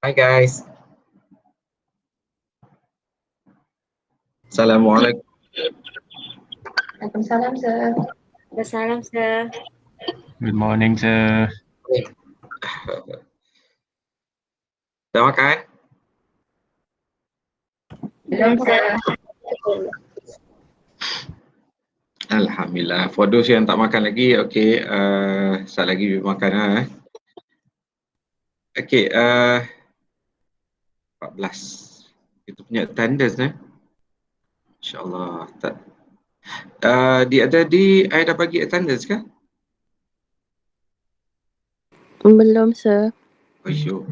Hi guys. Assalamualaikum. Waalaikumsalam, sir. Waalaikumsalam, sir. Good morning, sir. Dah makan? Belum, sir. Alhamdulillah. For those yang tak makan lagi, okay, start lagi makan lah. Okay, 14. Kita punya attendance InsyaAllah tak. Di I dah bagi attendance ke? Belum, sir. Oh, sure.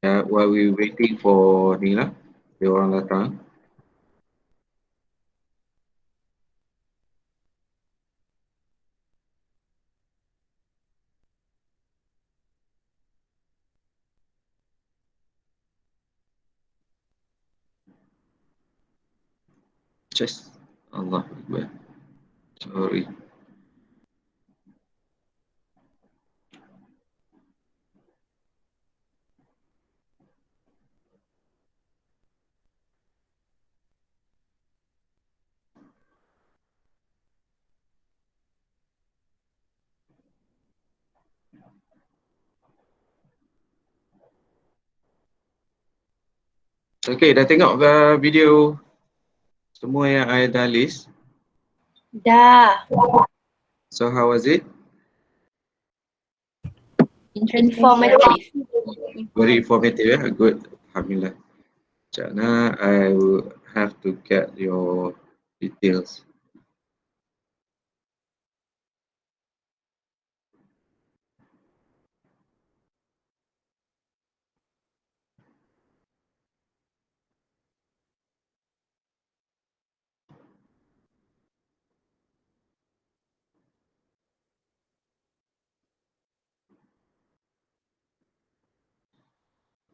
While we waiting for ni lah, dia orang datang. Just Allah Akbar. Sorry. Okay, dah tengok video semua yang I dah list? Dah. So how was it? Informative. Very informative, good. Alhamdulillah. Jana, I will have to get your details.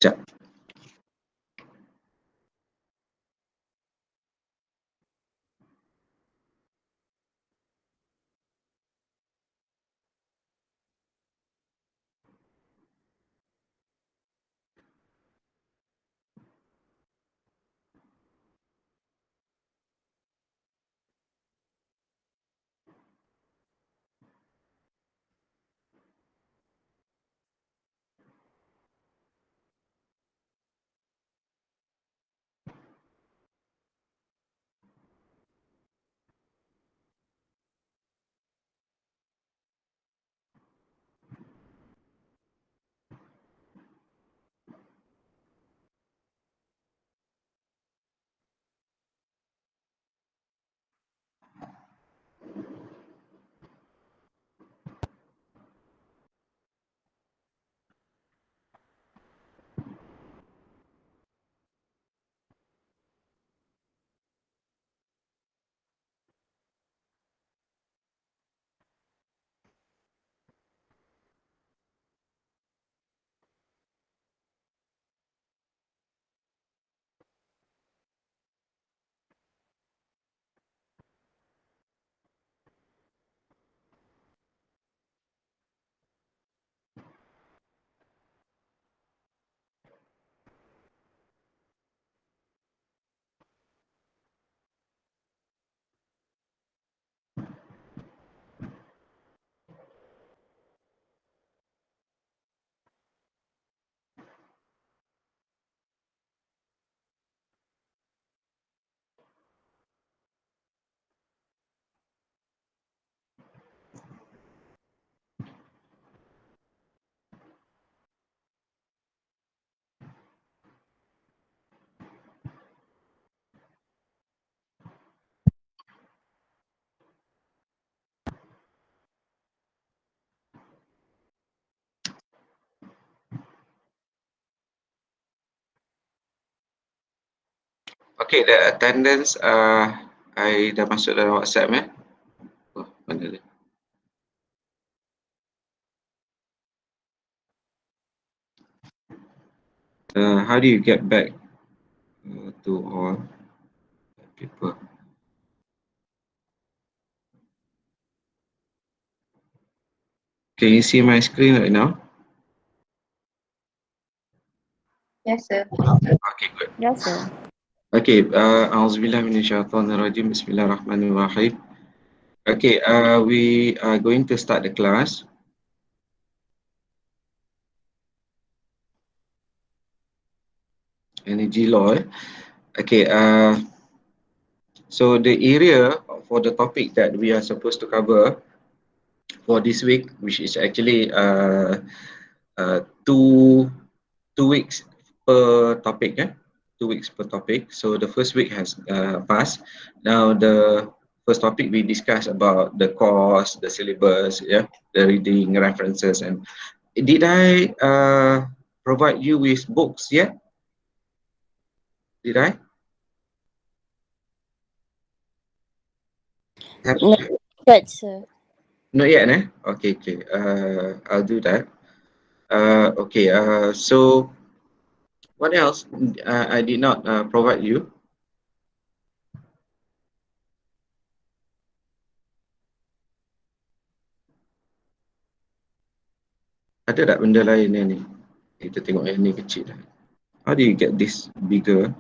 Sekejap. Okay, the attendance I dah masuk dalam WhatsApp Oh, mana dia? How do you get back to all people? Can you see my screen right now? Yes, sir. Okay, good. Yes, sir. Okay, Auzubillah minasyaitonirrajim. Bismillahirrahmanirrahim. Okay, we are going to start the class. Energy law. Okay, so the area for the topic that we are supposed to cover for this week, which is actually two weeks per topic, 2 weeks per topic. So the first week has passed. Now the first topic we discussed about the course, the syllabus, the reading references, and did I provide you with books yet? Did I? Not yet, sir. Not yet, eh? Okay, okay. I'll do that. Okay. So what else? I did not provide you. Ada tak benda lain ni? Kita tengok yang ni kecil. How do you get this bigger?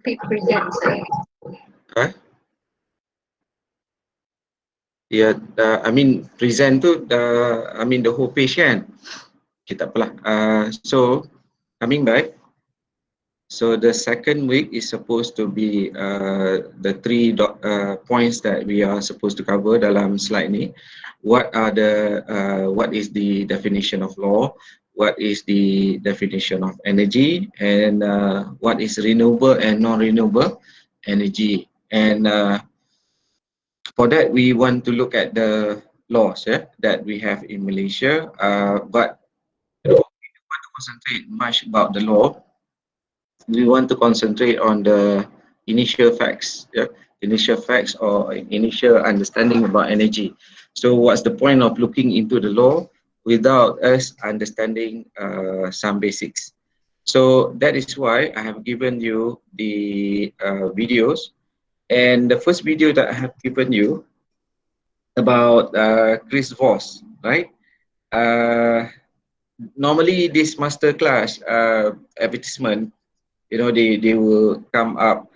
Click present, sir. Huh? Yeah, I mean present tu, I mean the whole page kan? Okay, tak apalah. So coming back. So the second week is supposed to be the three points that we are supposed to cover dalam slide ni. What is the definition of law? What is the definition of energy? And what is renewable and non-renewable energy? And for that, we want to look at the laws that we have in Malaysia. But we don't want to concentrate much about the law. We want to concentrate on the initial facts, initial facts or initial understanding about energy. So what's the point of looking into the law without us understanding some basics? So that is why I have given you the videos. And the first video that I have given you about Chris Voss, right? Normally this masterclass advertisement, they will come up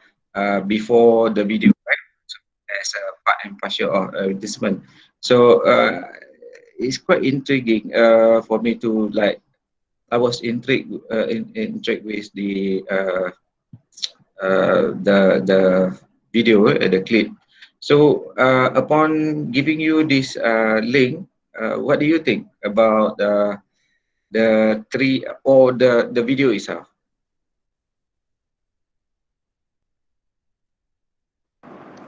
before the video, right? So as a part and parcel of advertisement. So it's quite intriguing for me to I was intrigued with the video, the clip. So upon giving you this link, what do you think about the three or the video itself?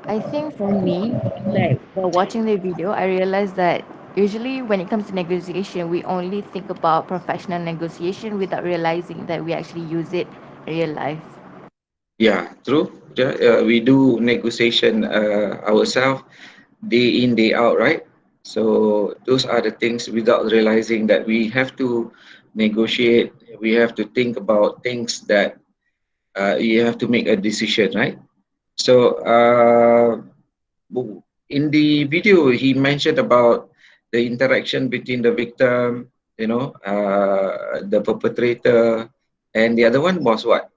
I think for me, like while watching the video, I realized that usually when it comes to negotiation, we only think about professional negotiation without realizing that we actually use it in real life. Yeah, true. Yeah, we do negotiation ourselves day in, day out, right? So those are the things without realizing that we have to negotiate. We have to think about things that you have to make a decision, right? So in the video, he mentioned about the interaction between the victim, the perpetrator, and the other one was what?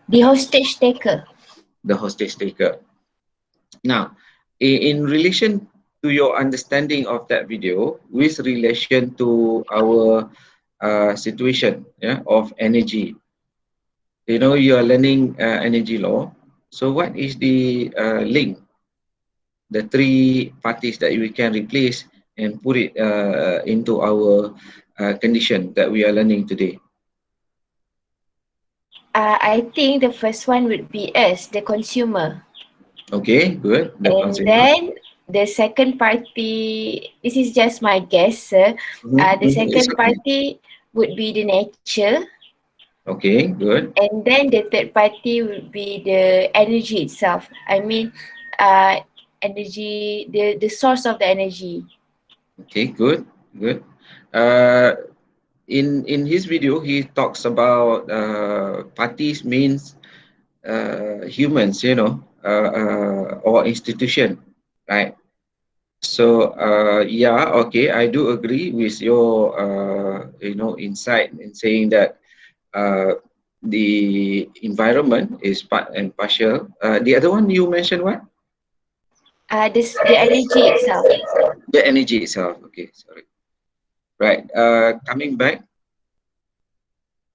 The hostage taker. The hostage taker. Now, in relation to your understanding of that video, with relation to our situation of energy, you are learning energy law. So what is the link, the three parties that we can replace and put it into our condition that we are learning today? I think the first one would be us, the consumer. Okay, good. The And consumer. then the second party, this is just my guess, sir. The second It's okay. party would be the nature. Okay, good. And then the third party would be the energy itself. I mean, energy, the source of the energy. Okay, good, good. In his video, he talks about parties means humans, or institution. right? So yeah, okay, I do agree with your insight in saying that the environment is part and partial. The other one you mentioned what? The energy itself. The energy itself. Okay, sorry. Right. Coming back.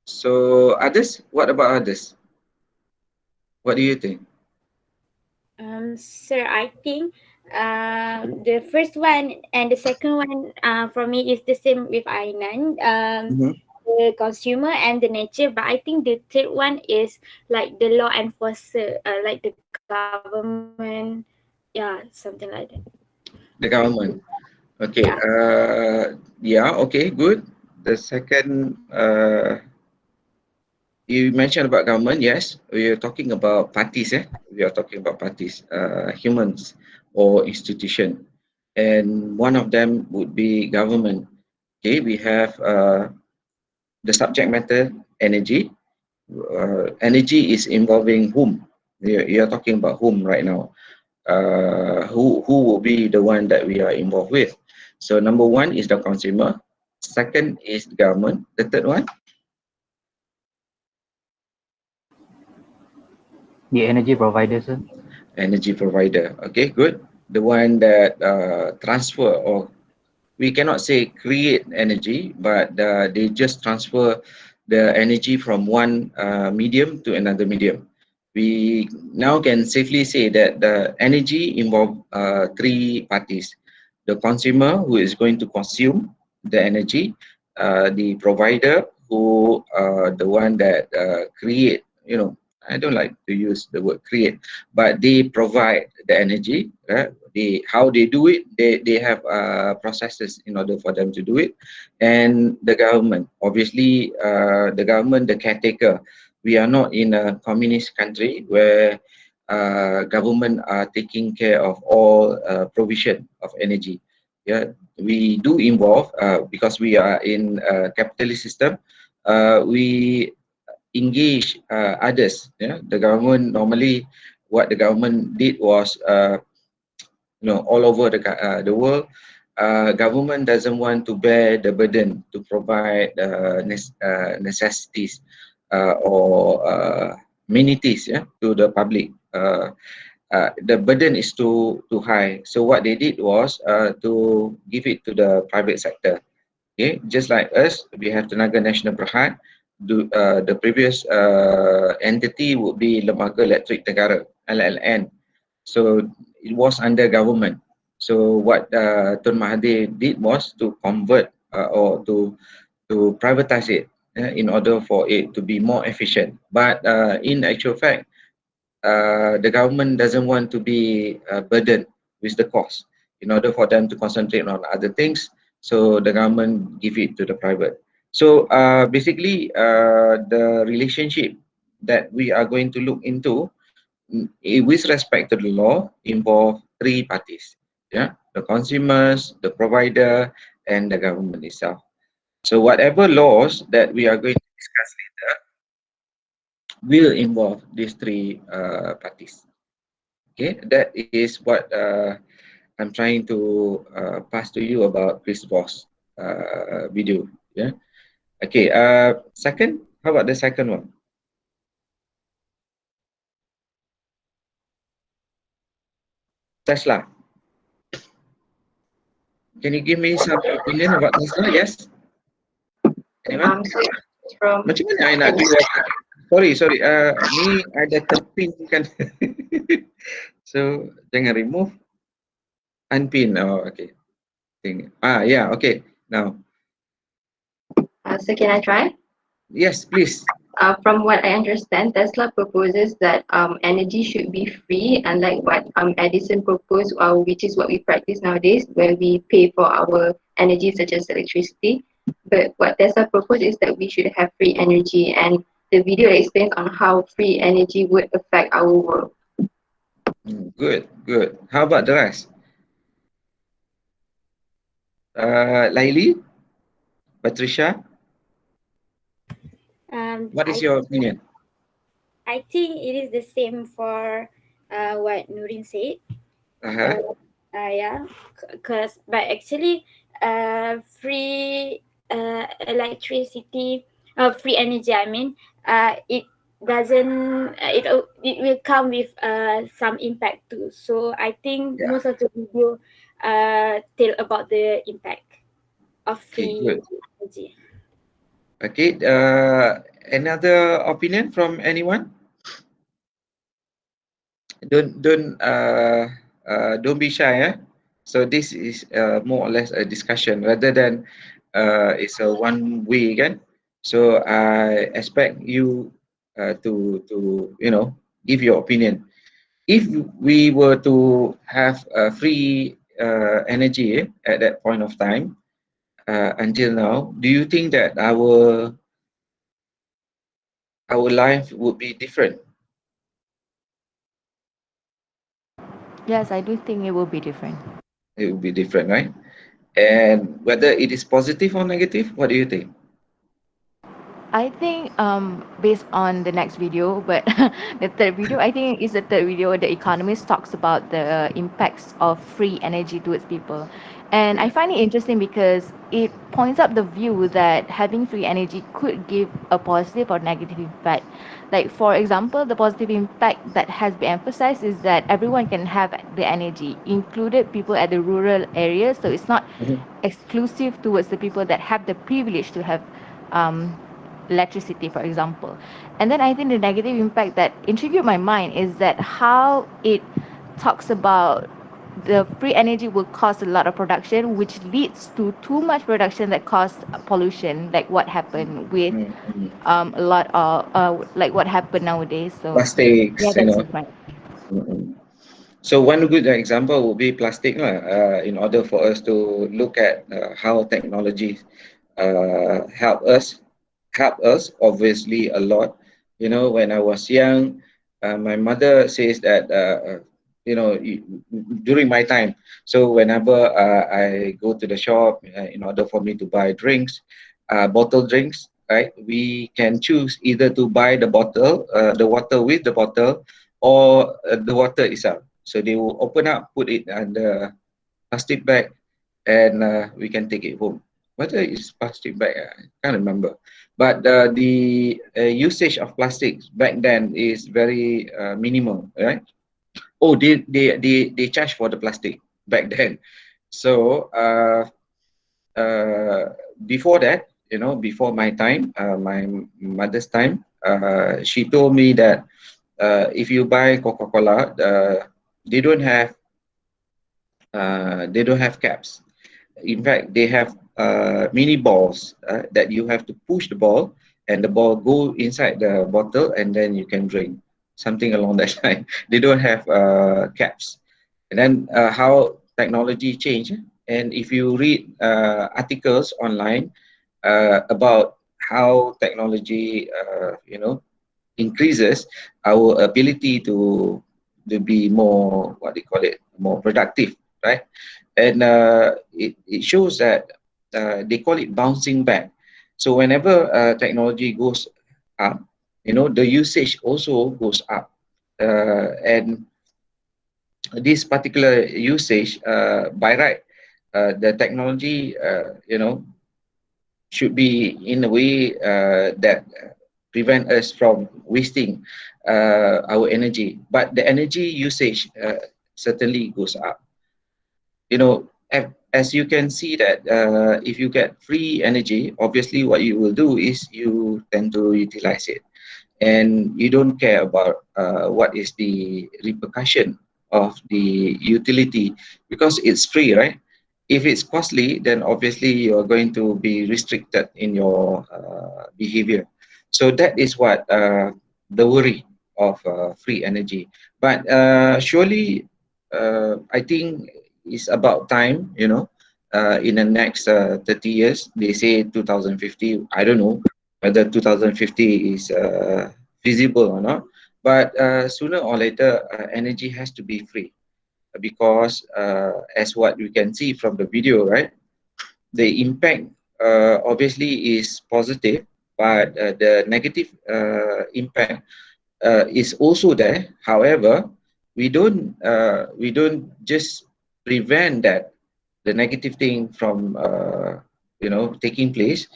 So others, what about others? What do you think? Sir, I think the first one and the second one for me is the same with Ainan. Mhm. The consumer and the nature, but I think the third one is like the law enforcer, like the government, yeah, something like that. The government. Okay. Yeah. Yeah. Okay. Good. The second. You mentioned about government. Yes, we are talking about parties. We are talking about parties, humans or institution, and one of them would be government. Okay. We have the subject matter energy. Energy is involving whom? You're talking about whom right now. Who will be the one that we are involved with? So number one is the consumer. Second is the government. The third one, The energy provider, sir. energy provider. Okay, good. The one that transfer, or we cannot say create energy, but they just transfer the energy from one medium to another medium. We now can safely say that the energy involve three parties: the consumer, who is going to consume the energy; the provider, who the one that create. I don't like to use the word create, but they provide the energy. How they do it, they have processes in order for them to do it. And the government, obviously, the government, the caretaker. We are not in a communist country where government are taking care of all provision of energy. Yeah, we do involve because we are in a capitalist system. We engage others. Yeah, the government normally, what the government did was all over the world, government doesn't want to bear the burden to provide necessities or amenities, to the public. The burden is too high. So what they did was to give it to the private sector. Okay, just like us, we have Tenaga Nasional Berhad. The previous entity would be Lembaga Elektrik Negara, LLN. So it was under government. So what Tun Mahathir did was to convert or to privatize it in order for it to be more efficient. But in actual fact, the government doesn't want to be burdened with the cost in order for them to concentrate on other things. So the government give it to the private. So basically, the relationship that we are going to look into with respect to the law involve three parties. Yeah, the consumers, the provider, and the government itself. So whatever laws that we are going to discuss later will involve these three parties. Okay, that is what I'm trying to pass to you about Chris Voss video. Yeah. Okay. Second, how about the second one? Tesla. Can you give me some opinion about Tesla? Yes. Anyone? From Macam mana I nak keluar? Sorry. Ni ada terpin kan. So jangan remove, unpin. Oh, okay. Yeah. Okay. Now, So can I try? yes, please. From what I understand, Tesla proposes that energy should be free, unlike what Edison proposed, which is what we practice nowadays, where we pay for our energy such as electricity. But what Tesla proposed is that we should have free energy, and the video explains on how free energy would affect our world. Good. How about the rest? Laili, Patricia, what is your opinion? I think it is the same for what Nurin said. Uh-huh. Yeah, but actually, free electricity, free energy. I mean, it doesn't. It will come with some impact too. So I think Yeah. most of the video tell about the impact of Okay, free good. energy. Okay, another opinion from anyone? Don't be shy, eh? So this is more or less a discussion rather than it's a one way kan. So I expect you to give your opinion. If we were to have free energy at that point of time until now, do you think that our life would be different? Yes, I do think it will be different. It would be different, right? And whether it is positive or negative, what do you think? I think based on the next video, but the third video, I think is the third video. The Economist talks about the impacts of free energy towards people, and I Yeah. find it interesting because it points up the view that having free energy could give a positive or negative impact. Like for example, the positive impact that has been emphasized is that everyone can have the energy, included people at the rural areas. So it's not Mhm. exclusive towards the people that have the privilege to have um, electricity, for example. And then I think the negative impact that intrigued my mind is that how it talks about the free energy will cause a lot of production, which leads to too much production that cause pollution, like what happened with Mm, mm. a lot of like what happened nowadays. So yeah, Plastics, that's just my Mm, mm. So one good example would be plastic lah. In order for us to look at how technology uh, help us, help us obviously a lot. You know, when I was young, my mother says that during my time. So whenever I go to the shop in order for me to buy drinks, bottle drinks, right? We can choose either to buy the bottle, the water with the bottle, or the water itself. So they will open up, put it on the plastic bag, and we can take it home. Whether it's plastic bag, I can't remember. But the usage of plastics back then is very minimal, right? Oh, they charge for the plastic back then. So before that, before my time, my mother's time, she told me that if you buy Coca-Cola, they don't have caps. In fact, they have mini balls that you have to push the ball, and the ball go inside the bottle, and then you can drink. Something along that line. They don't have caps. And then how technology changed. And if you read articles online about how technology, increases our ability to be more, what they call it, more productive, right? And it shows that they call it bouncing back. So whenever technology goes up, the usage also goes up. And this particular usage, by right, the technology, should be in a way that prevent us from wasting our energy. But the energy usage certainly goes up. As you can see that if you get free energy, obviously what you will do is you tend to utilize it, and you don't care about what is the repercussion of the utility, because it's free, right? If it's costly, then obviously you're going to be restricted in your behavior. So that is what the worry of free energy. But surely I think it's about time, in the next 30 years. They say 2050, I don't know whether 2050 is feasible or not. But sooner or later, energy has to be free, because as what we can see from the video, right? The impact obviously is positive, but the negative impact is also there. However, we don't just prevent that the negative thing from taking place,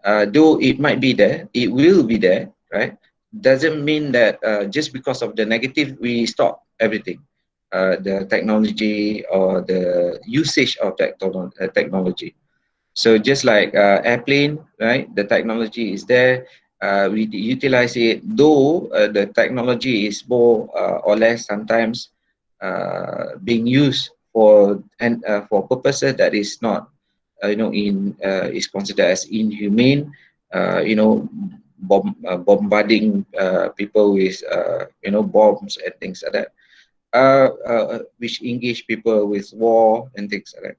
though it might be there, it will be there, right? Doesn't mean that just because of the negative we stop everything, the technology or the usage of that technology. So just like airplane, right? The technology is there. We utilize it, though the technology is more or less sometimes being used for purposes that is not, is considered as inhumane. Bombarding people with bombs and things like that, which engage people with war and things like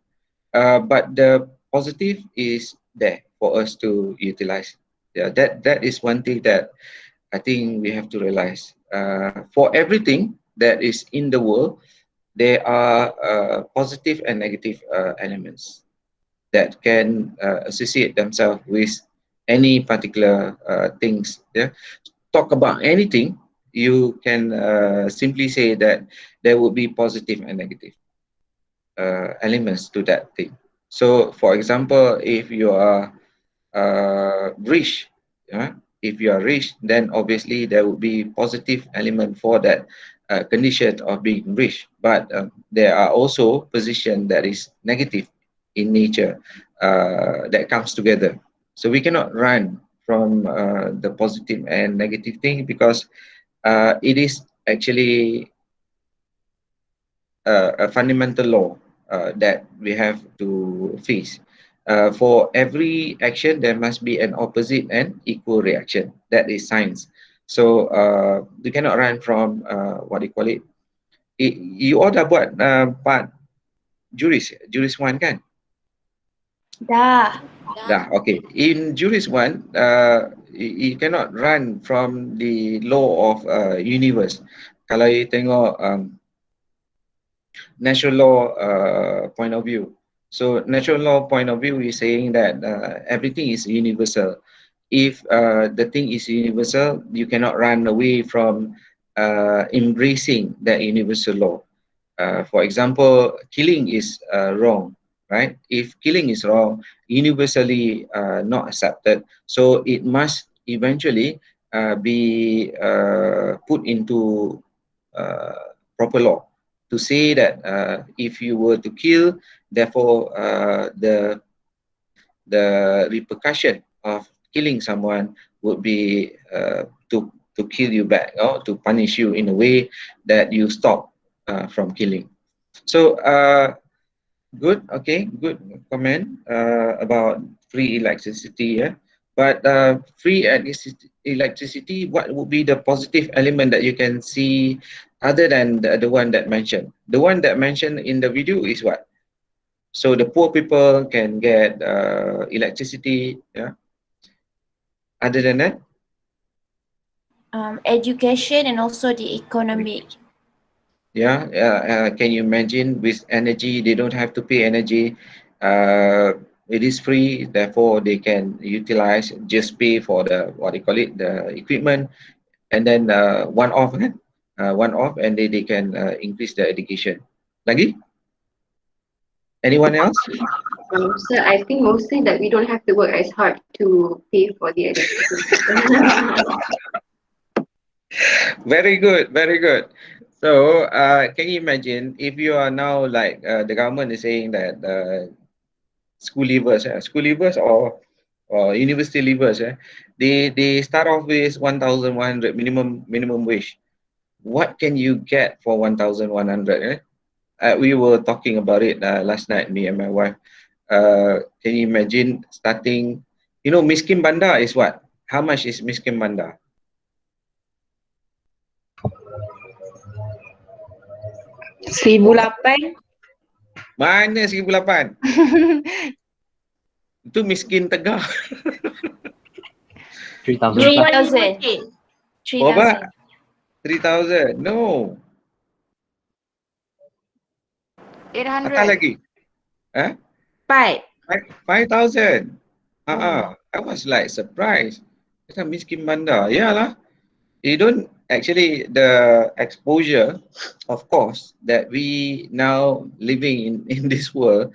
that. But the positive is there for us to utilize. Yeah, that is one thing that I think we have to realize. For everything that is in the world, there are positive and negative elements that can associate themselves with any particular things. Yeah, talk about anything, you can simply say that there will be positive and negative elements to that thing. So, for example, if you are rich, if you are rich, then obviously there will be positive element for that condition of being rich. But there are also position that is negative in nature that comes together. So we cannot run from the positive and negative thing, because it is actually a fundamental law that we have to face. For every action, there must be an opposite and equal reaction. That is science. So we cannot run from what do you call it? You all dah buat part juris 1 kan? Dah. Dah, okay. In juris 1, you cannot run from the law of universe. Kalau you tengok natural law point of view. So natural law point of view is saying that everything is universal. If the thing is universal, you cannot run away from embracing that universal law. For example, killing is wrong, right? If killing is wrong, universally not accepted, so it must eventually be put into proper law, to say that if you were to kill, therefore the repercussion of killing someone would be to kill you back, or to punish you in a way that you stop from killing. So good, okay, good comment about free electricity. Yeah, but free electricity, what would be the positive element that you can see other than the one that mentioned? The one that mentioned in the video is what? So the poor people can get electricity. Yeah. Other than that, Education and also the economic. yeah. Can you imagine, with energy, they don't have to pay energy. It is free, therefore they can utilize, just pay for the, what do you call it, the equipment, and then one off, and they can increase their education. Lagi? Anyone else? So I think mostly that we don't have to work as hard to pay for the electricity. Very good, very good. So can you imagine if you are now like the government is saying that school leavers or university leavers, they start off with 1,100 minimum wage. What can you get for 1,100? We were talking about it last night, me and my wife. Can you imagine starting? You know, miskin bandar is what? How much is miskin bandar? RM1,800. Mana 1,800? Itu miskin Tegar. 3,000. 3,000. Berapa? 3,000. No. 800. Atas lagi. Huh? 5,000. I was like surprised. Macam miskin bandar. Yalah. You don't actually the exposure, of course, that we now living in this world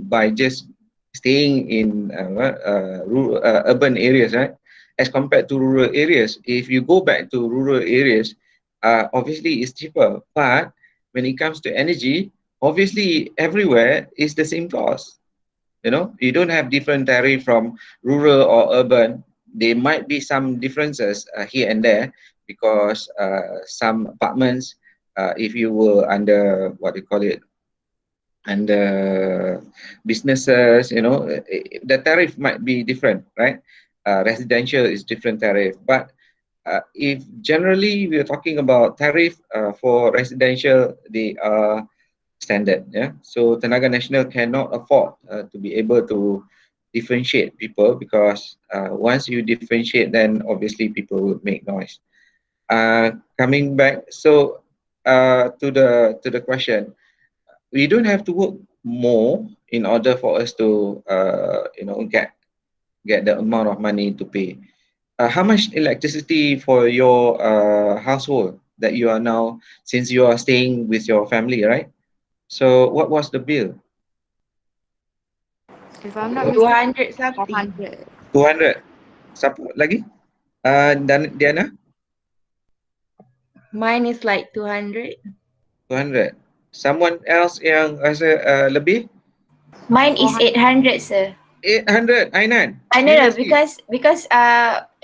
by just staying in urban areas, right? As compared to rural areas, if you go back to rural areas, obviously it's cheaper. But when it comes to energy, obviously everywhere is the same cost. You know, you don't have different tariff from rural or urban. There might be some differences here and there because some apartments, if you were under what you call it, under businesses, you know, the tariff might be different, right? Residential is different tariff, but if generally we are talking about tariff for residential, they are standard. Yeah, so Tenaga Nasional cannot afford to be able to differentiate people because once you differentiate, then obviously people will make noise. Coming back, so to the question, we don't have to work more in order for us to you know, get the amount of money to pay. How much electricity for your household that you are now, since you are staying with your family, right? So what was the bill? If I'm not mistaken, 200 something. 400. 200. Siapa lagi? Dan Diana? Mine is like 200. 200. Someone else yang rasa lebih? Mine is 400. 800, sir. 800. Ainan? I know, Seriously? because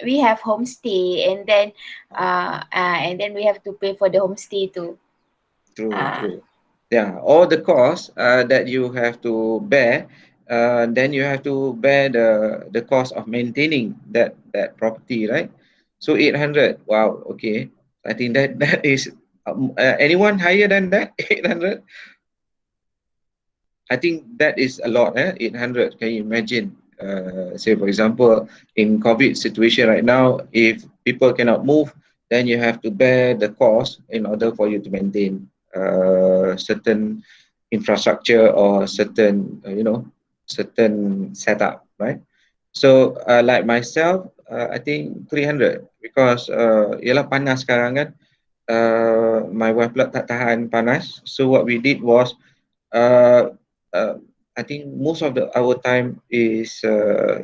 we have homestay and then we have to pay for the homestay too. True, Ah. true. Yeah, all the costs that you have to bear, then you have to bear the cost of maintaining that property, right? So 800. Wow. Okay. I think that is anyone higher than that? 800. I think that is a lot. 800. Can you imagine? Say for example, in COVID situation right now, if people cannot move, then you have to bear the cost in order for you to maintain certain infrastructure or certain you know, certain setup, right? So like myself, I think 300 because ialah panas sekarang kan. My wife pula tak tahan panas. So what we did was uh, uh, I think most of our time is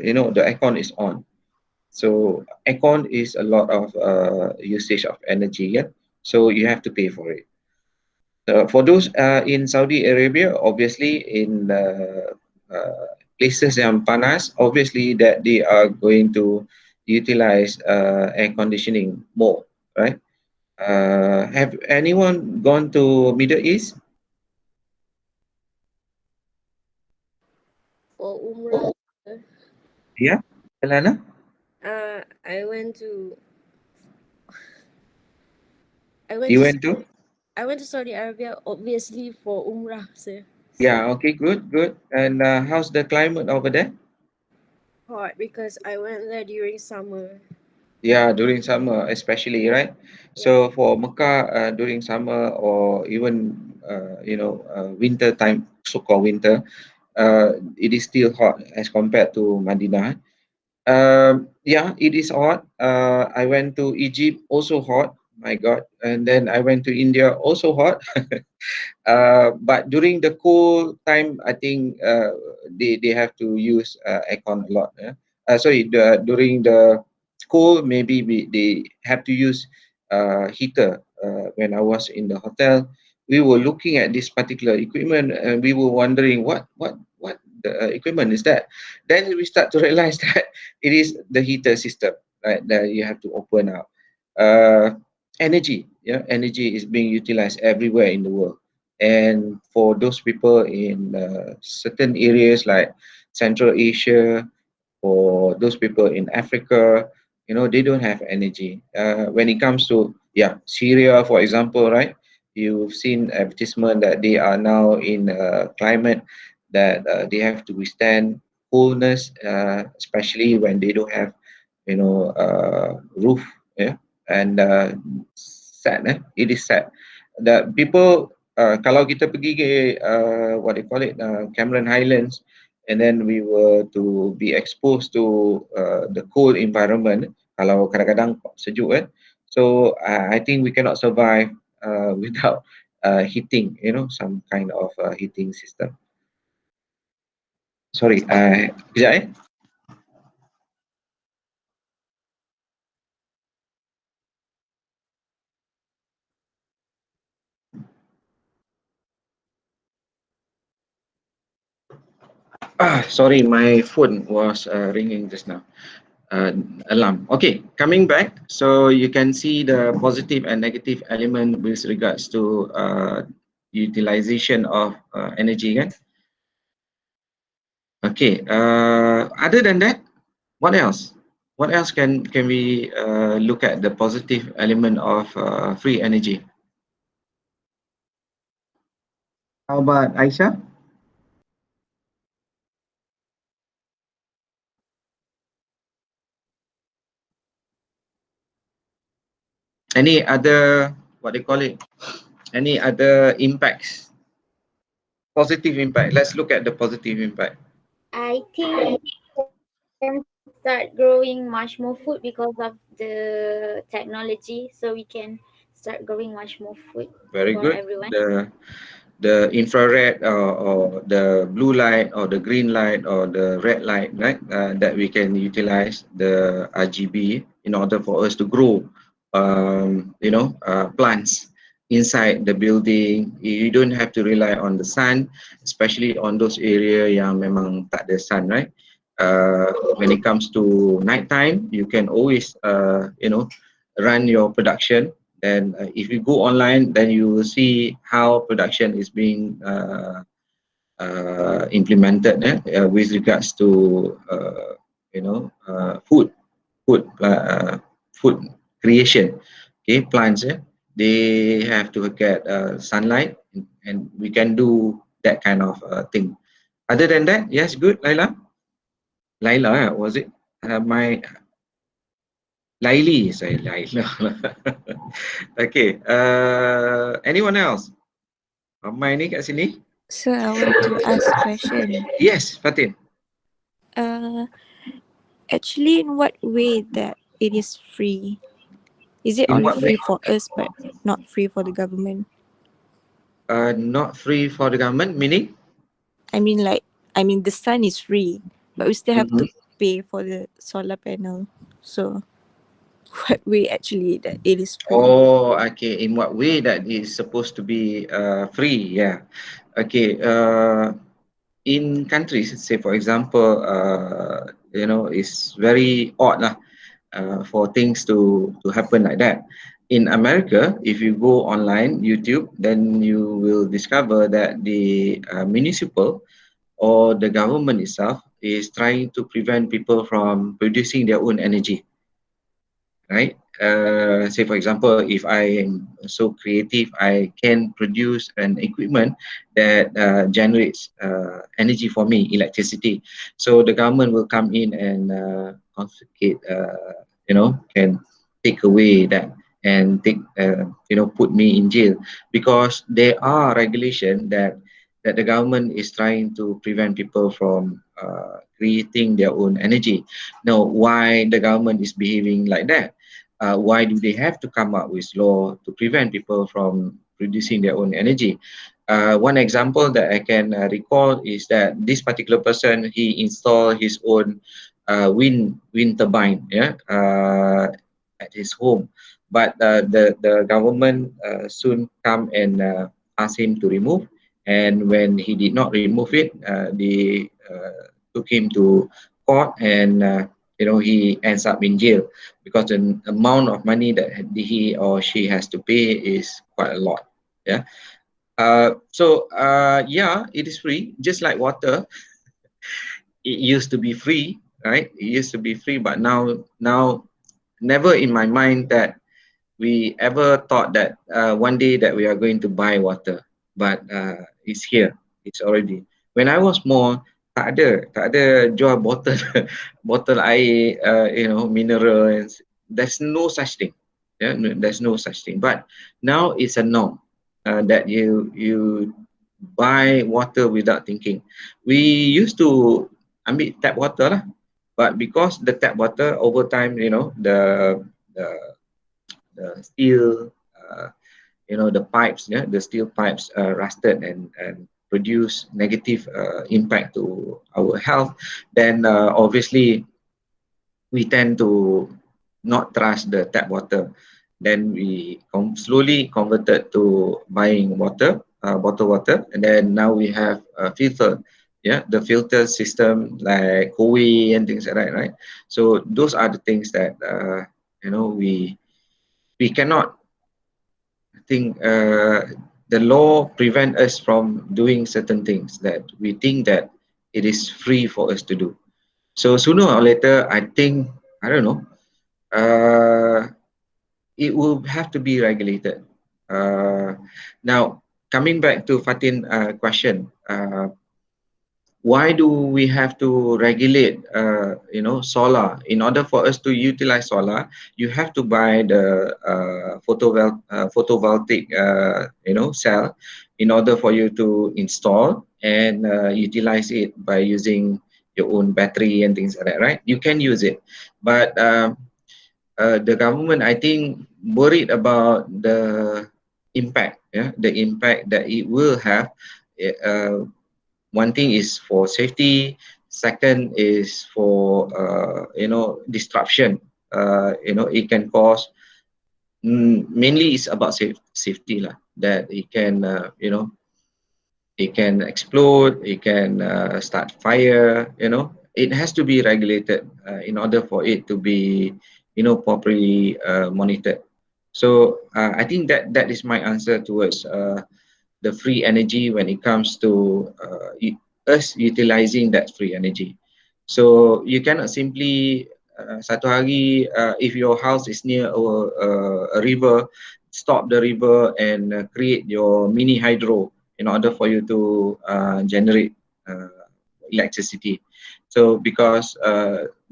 you know, the aircon is on. So aircon is a lot of usage of energy, yeah. So you have to pay for it. For those in Saudi Arabia, obviously in places yang panas, obviously that they are going to utilize air conditioning more, right? Have anyone gone to Middle East? For Umrah, Yeah, Elana? I went to You went to? I went to Saudi Arabia obviously for Umrah, sir. Yeah, okay, good, good. And how's the climate over there? Hot because I went there during summer. Yeah, during summer especially, right? So for Mecca, during summer or even you know, winter time, so-called winter, it is still hot as compared to Madinah. Yeah, it is hot. I went to Egypt, also hot. My God. And then I went to India, also hot. But during the cool time, I think they have to use aircon a lot. Yeah? Sorry, during the cool, maybe they have to use heater. When I was in the hotel, we were looking at this particular equipment and we were wondering what the equipment is that. Then we start to realize that it is the heater system, right? That you have to open up. Energy, yeah, energy is being utilized everywhere in the world. And for those people in certain areas like Central Asia, for those people in Africa, you know, they don't have energy. When it comes to, yeah, Syria, for example, right? You've seen advertisement that they are now in a climate that they have to withstand coolness, especially when they don't have, you know, roof. Yeah, and sad. It is sad that people. Kalau kita pergi ke what they call it, Cameron Highlands, and then we were to be exposed to the cold environment. Kalau kadang-kadang sejuk kan, So I think we cannot survive without heating, some kind of heating system. Sorry, kejap eh. Sorry, my phone was ringing just now. Alarm. Okay, coming back. So you can see the positive and negative element with regards to utilization of energy, kan? Okay. Other than that, what else? What else can we look at the positive element of free energy? How about Aisha? Any other, what they call it? Any other impacts? Positive impact. Let's look at the positive impact. I think can start growing much more food because of the technology, so we can start growing much more food Very for good. everyone. The infrared or the blue light or the green light or the red light, right? That we can utilize the RGB in order for us to grow, plants inside the building. You don't have to rely on the sun, especially on those area yang memang tak ada sun, right? When it comes to nighttime, you can always, run your production. And if you go online, then you will see how production is being implemented with regards to food creation. Okay, plants, they have to get sunlight, and we can do that kind of thing. Other than that, yes, good, Laila. Laila, was it? My Laili, sorry, Laila. Okay, anyone else? Ramai ni kat sini. Sir, I want to ask question. Yes, Fatin. Actually, in what way that it is free? Is it In only what way? free for us but not free for the government? Not free for the government, meaning? I mean the sun is free, but we still have to Mhm. pay for the solar panel. So what way actually that it is free? Oh, okay. In what way that is supposed to be free? Yeah. Okay. In countries, say for example, it's very odd lah, for things to happen like that. In America, if you go online, YouTube, then you will discover that the municipal or the government itself is trying to prevent people from producing their own energy, right? Say for example, if I am so creative, I can produce an equipment that generates energy for me, electricity. So the government will come in and confiscate, can take away that and put me in jail, because there are regulation that the government is trying to prevent people from creating their own energy. Now, why the government is behaving like that? Why do they have to come up with law to prevent people from producing their own energy? One example that I can recall is that this particular person, he installed his own wind turbine, at his home, but the government soon come and ask him to remove, and when he did not remove it, they took him to court, and he ends up in jail, because the amount of money that he or she has to pay is quite a lot. Yeah. It is free, just like water. It used to be free, right? It used to be free, but now never in my mind that we ever thought that one day that we are going to buy water, but it's here. It's already. When I was small, tak ada jual bottle bottle air, mineral, and there's no such thing. Yeah, there's no such thing. But now it's a norm that you buy water without thinking. We used to ambil tap water lah, but because the tap water over time, the the steel, the pipes, the steel pipes rusted and produce negative impact to our health, then obviously we tend to not trust the tap water. Then we slowly converted to buying water, bottled water, and then now we have a filter. Yeah, the filter system like Koi and things like that, right? So those are the things that we cannot think the law prevent us from doing certain things that we think that it is free for us to do. So sooner or later, I think, I don't know, it will have to be regulated. Now, coming back to Fatin's question, why do we have to regulate solar? In order for us to utilize solar, you have to buy the photovoltaic cell in order for you to install and utilize it by using your own battery and things like that, right? You can use it, but the government, I think, worried about the impact, the impact that it will have. One thing is for safety, second is for disruption. It can cause, mainly it's about safety lah, that it can it can explode, it can start fire. It has to be regulated in order for it to be properly monitored. So I think that is my answer towards the free energy when it comes to us utilizing that free energy. So you cannot simply satu hari if your house is near a river, stop the river and create your mini hydro in order for you to generate electricity. So because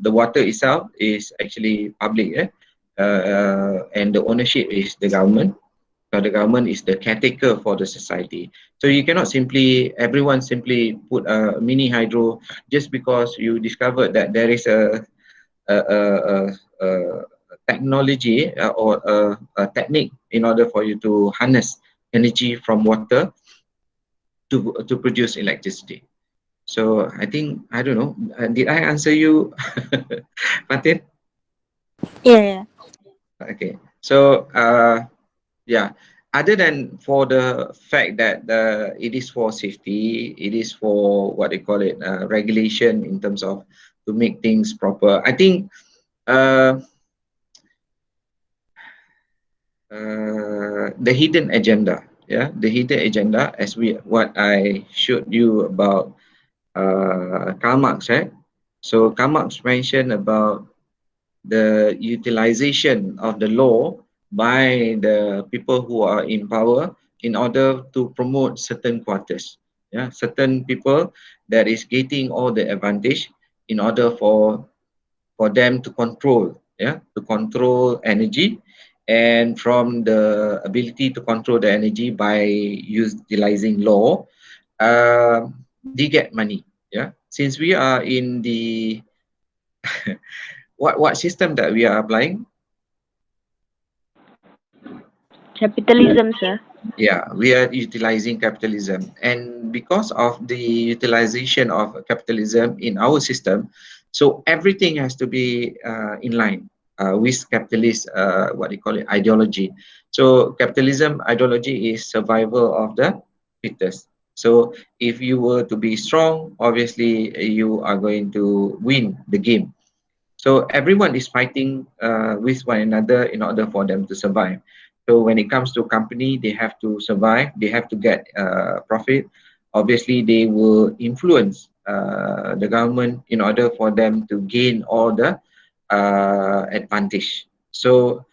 the water itself is actually public, and the ownership is the government. The government is the caretaker for the society. So you cannot simply, everyone simply put a mini hydro just because you discovered that there is a technology or a technique in order for you to harness energy from water to produce electricity. So I think, I don't know, did I answer you, Fatin? Yeah. Okay. So yeah, other than for the fact that it is for safety, it is for what they call it, regulation in terms of to make things proper. I think the hidden agenda, the hidden agenda, as what I showed you about Karl Marx, right? So Karl Marx mentioned about the utilization of the law by the people who are in power in order to promote certain quarters, certain people that is getting all the advantage in order for them to control, to control energy, and from the ability to control the energy by utilizing law, they get money. Since we are in the what system that we are applying? Capitalism, sir. Yeah, we are utilizing capitalism, and because of the utilization of capitalism in our system, so everything has to be in line with capitalist what they call it, ideology. So capitalism ideology is survival of the fittest. So if you were to be strong, obviously you are going to win the game. So everyone is fighting with one another in order for them to survive. So when it comes to a company, they have to survive, they have to get profit. Obviously, they will influence the government in order for them to gain all the advantage. So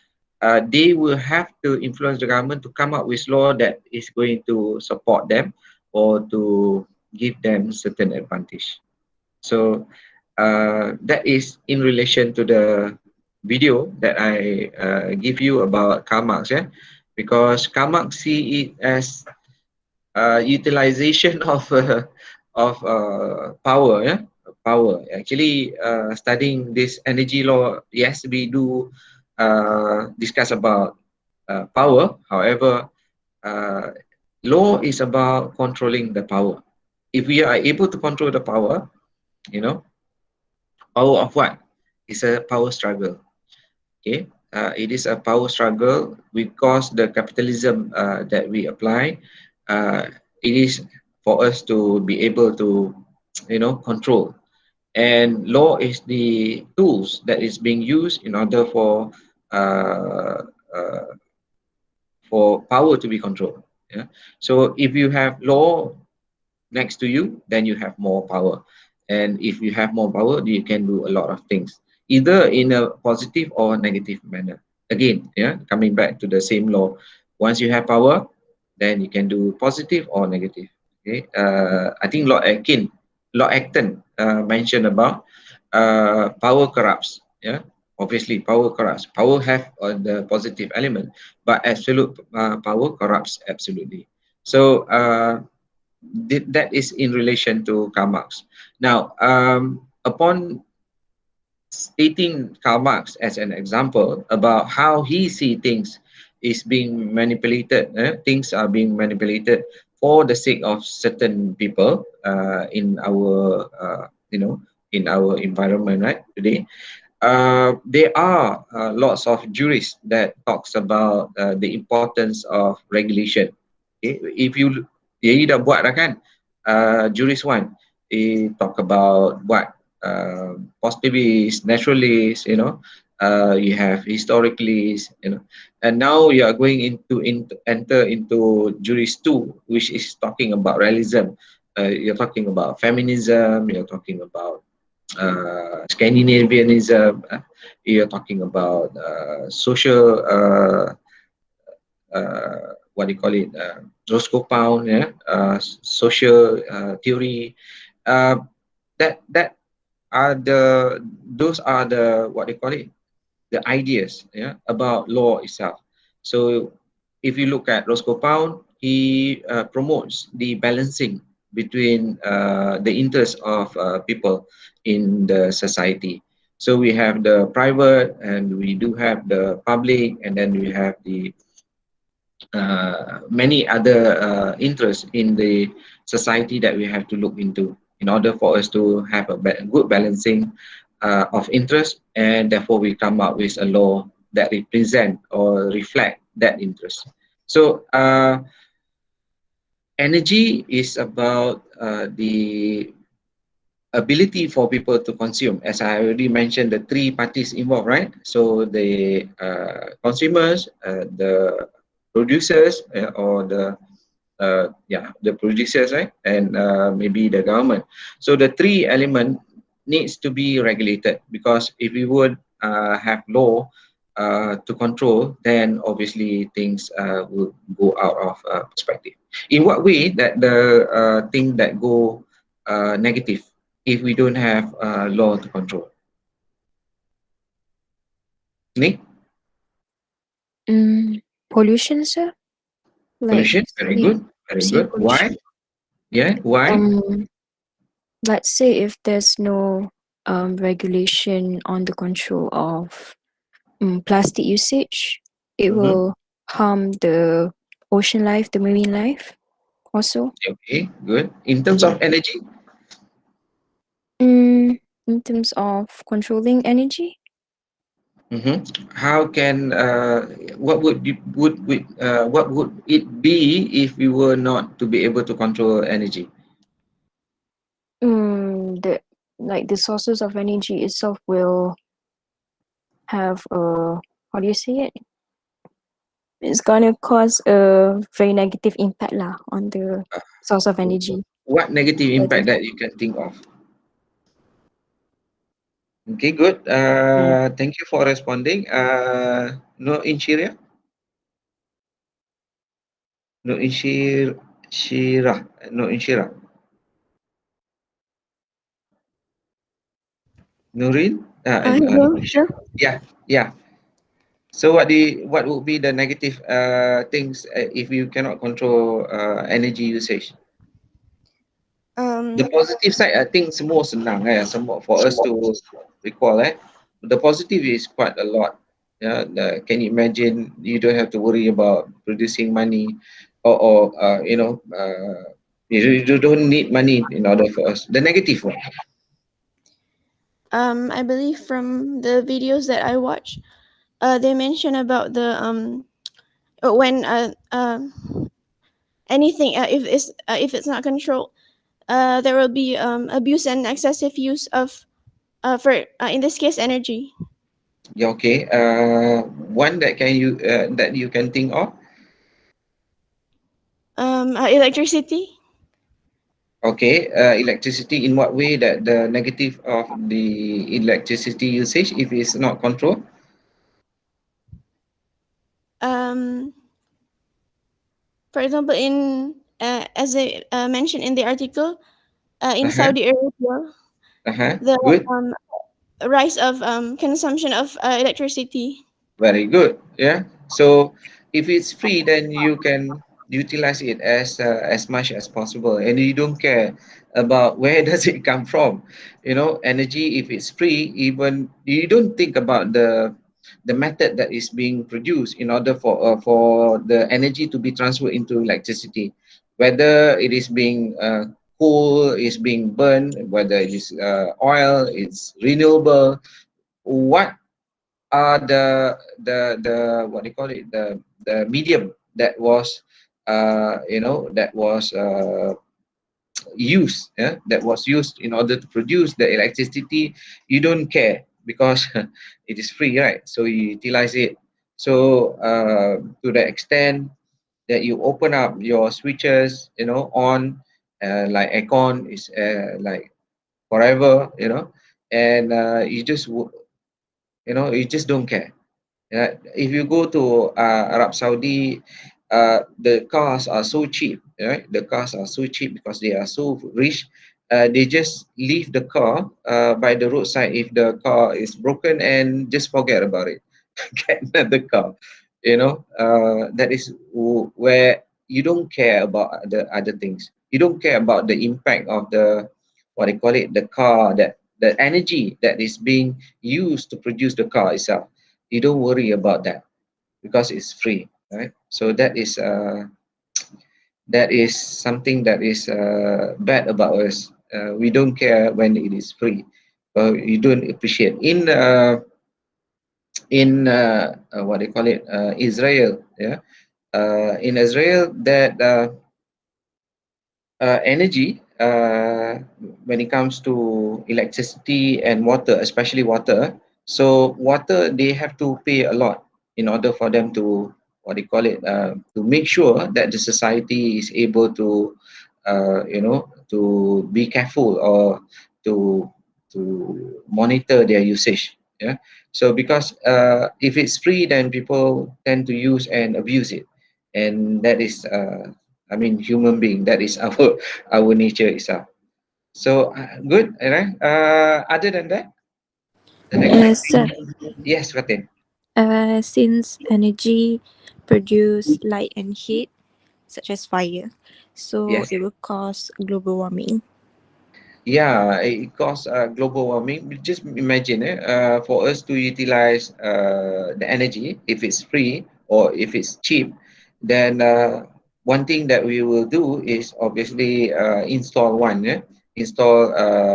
they will have to influence the government to come up with law that is going to support them or to give them certain advantage. So that is in relation to the video that I give you about Karl Marx, because Karl Marx see it as utilization of power, power. Actually, studying this energy law, yes, we do discuss about power. However, law is about controlling the power. If we are able to control the power, you know, power of what? It's a power struggle. Okay, it is a power struggle because the capitalism that we apply, it is for us to be able to, you know, control. And law is the tools that is being used in order uh, uh, for power to be controlled. Yeah. So if you have law next to you, then you have more power. And if you have more power, you can do a lot of things, either in a positive or negative manner. Again, yeah, coming back to the same law. Once you have power, then you can do positive or negative. Okay. I think Lord Acton mentioned about power corrupts. Yeah. Obviously, power corrupts. Power have the positive element, but absolute power corrupts absolutely. So that is in relation to Karl Marx. Now, upon stating Karl Marx as an example about how he see things is being manipulated, things are being manipulated for the sake of certain people in our, in our environment, right, today. There are lots of jurists that talks about the importance of regulation. Okay? If you dah buat dah kan, jurist one, talk about what positivists, naturalists, you have historicalists, and now you are going into enter into jurist two, which is talking about realism. You're talking about feminism. You're talking about Scandinavianism. You're talking about social, what do you call it, Roscoe Pound, yeah, social theory. That are those are the, what do you call it, the ideas, yeah, about law itself. So if you look at Roscoe Pound, he promotes the balancing between the interests of people in the society. So we have the private, and we do have the public, and then we have the many other interests in the society that we have to look into in order for us to have a good balancing of interest, and therefore we come up with a law that represent or reflect that interest. So energy is about the ability for people to consume, as I already mentioned, the three parties involved, right? So the consumers, the producers, or the producers, right, and maybe the government. So the three element needs to be regulated, because if we would have law to control, then obviously things will go out of perspective. In what way that the thing that go negative if we don't have law to control? Nick? Pollution, sir. Like, Pollution, very say, good, very say good. Why? pollution. Yeah, why? Let's say if there's no regulation on the control of plastic usage, it will harm the ocean life, the marine life also. Okay, good. In terms of energy? In terms of controlling energy? How can what would it be if we were not to be able to control energy? The sources of energy itself will have a, how do you say it? It's gonna cause a very negative impact lah on the source of energy. What negative impact that you can think of? Okay, good. Thank you for responding. No Inshira? No Inshira? No Inshira? Nurin? Hello, sir. Yeah. So what would be the negative things if you cannot control energy usage? The positive side, I think semua senang, semua for us to recall. The positive is quite a lot. Yeah, can you imagine? You don't have to worry about producing money, or you don't need money in order for us. The negative one. I believe from the videos that I watch, they mention about the when anything if it's not controlled, there will be abuse and excessive use of for in this case energy. Yeah, okay. One that you can think of. Electricity. Okay, electricity. In what way that the negative of the electricity usage if it's not controlled? Um, for example, in as I mentioned in the article, in Uh-huh. Saudi Arabia, Uh-huh. the Good. rise of consumption of electricity. Very good. Yeah. So if it's free, then you can utilize it as much as possible, and you don't care about where does it come from. You know, energy, if it's free, even you don't think about the method that is being produced in order for the energy to be transferred into electricity, whether it is being coal, is being burned, whether it is oil, it's renewable. What are the what do you call it, the medium that was that was used, yeah, that was used in order to produce the electricity? You don't care because it is free, right? So you utilize it. So to the extent that you open up your switches, on, like aircon is like forever, and you just don't care. If you go to Arab Saudi, the cars are so cheap, right? The cars are so cheap because they are so rich. They just leave the car by the roadside if the car is broken and just forget about it. Get another car. That is where you don't care about the other things. You don't care about the impact of the, what they call it, the car, that the energy that is being used to produce the car itself. You don't worry about that because it's free, right? So that is something that is bad about us. We don't care when it is free. You don't appreciate in what they call it, Israel. Yeah, in Israel, that energy, when it comes to electricity and water, especially water. So water, they have to pay a lot in order for them to, what they call it, to make sure that the society is able to be careful, or to monitor their usage. Yeah. So because if it's free, then people tend to use and abuse it, and that is human being. That is our nature itself. So good, right? Other than that, the negative Yes, sir. thing. Yes, Fatin. Since energy produce light and heat, such as fire, so Yes. it will cause global warming. Yeah, it causes global warming. Just imagine, for us to utilize the energy, if it's free or if it's cheap, then one thing that we will do is obviously install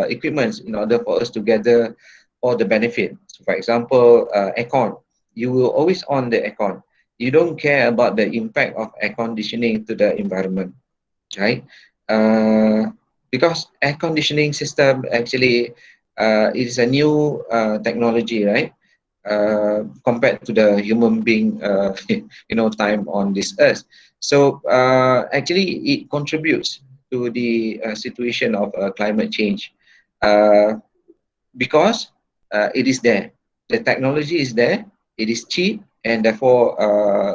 equipments in order for us to gather all the benefit. So for example, aircon, you will always on the aircon. You don't care about the impact of air conditioning to the environment, right? Uh, because air conditioning system actually is a new technology, right? Compared to the human being, time on this earth. So actually, it contributes to the situation of climate change, uh, because it is there. The technology is there. It is cheap, and therefore,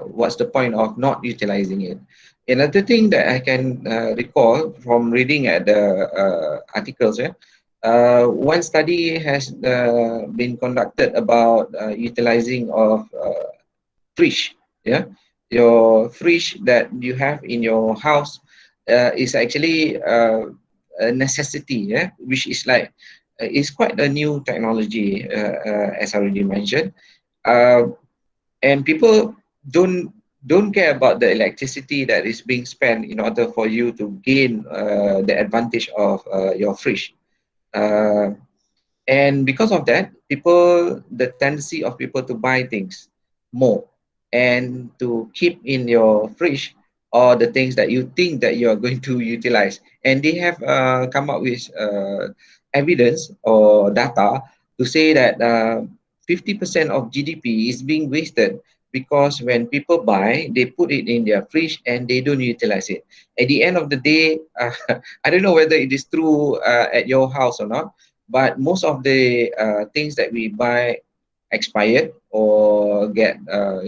what's the point of not utilizing it? Another thing that I can recall from reading at the articles, one study has been conducted about utilizing of fridge. Yeah, your fridge that you have in your house is actually a necessity. Yeah, which is like it's quite a new technology, as I already mentioned. Uh, and people don't care about the electricity that is being spent in order for you to gain the advantage of your fridge. And because of that, the tendency of people to buy things more and to keep in your fridge or the things that you think that you are going to utilize. And they have come up with evidence or data to say that 50% of GDP is being wasted because when people buy, they put it in their fridge and they don't utilize it. At the end of the day, I don't know whether it is true at your house or not, but most of the things that we buy expired or get uh,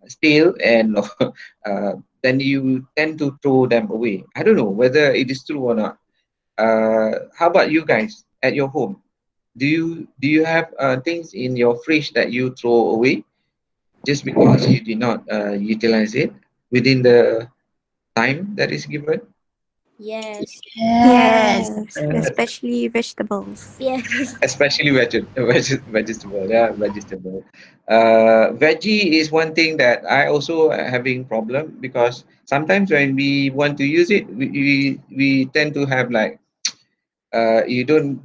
stale, and then you tend to throw them away. I don't know whether it is true or not. How about you guys at your home? Do you have things in your fridge that you throw away just because you did not utilize it within the time that is given? Yes. Yes, Uh, especially vegetables. Yes. Especially vegetable, yeah, vegetable. Veggie is one thing that I also having problem, because sometimes when we want to use it, we tend to have like you don't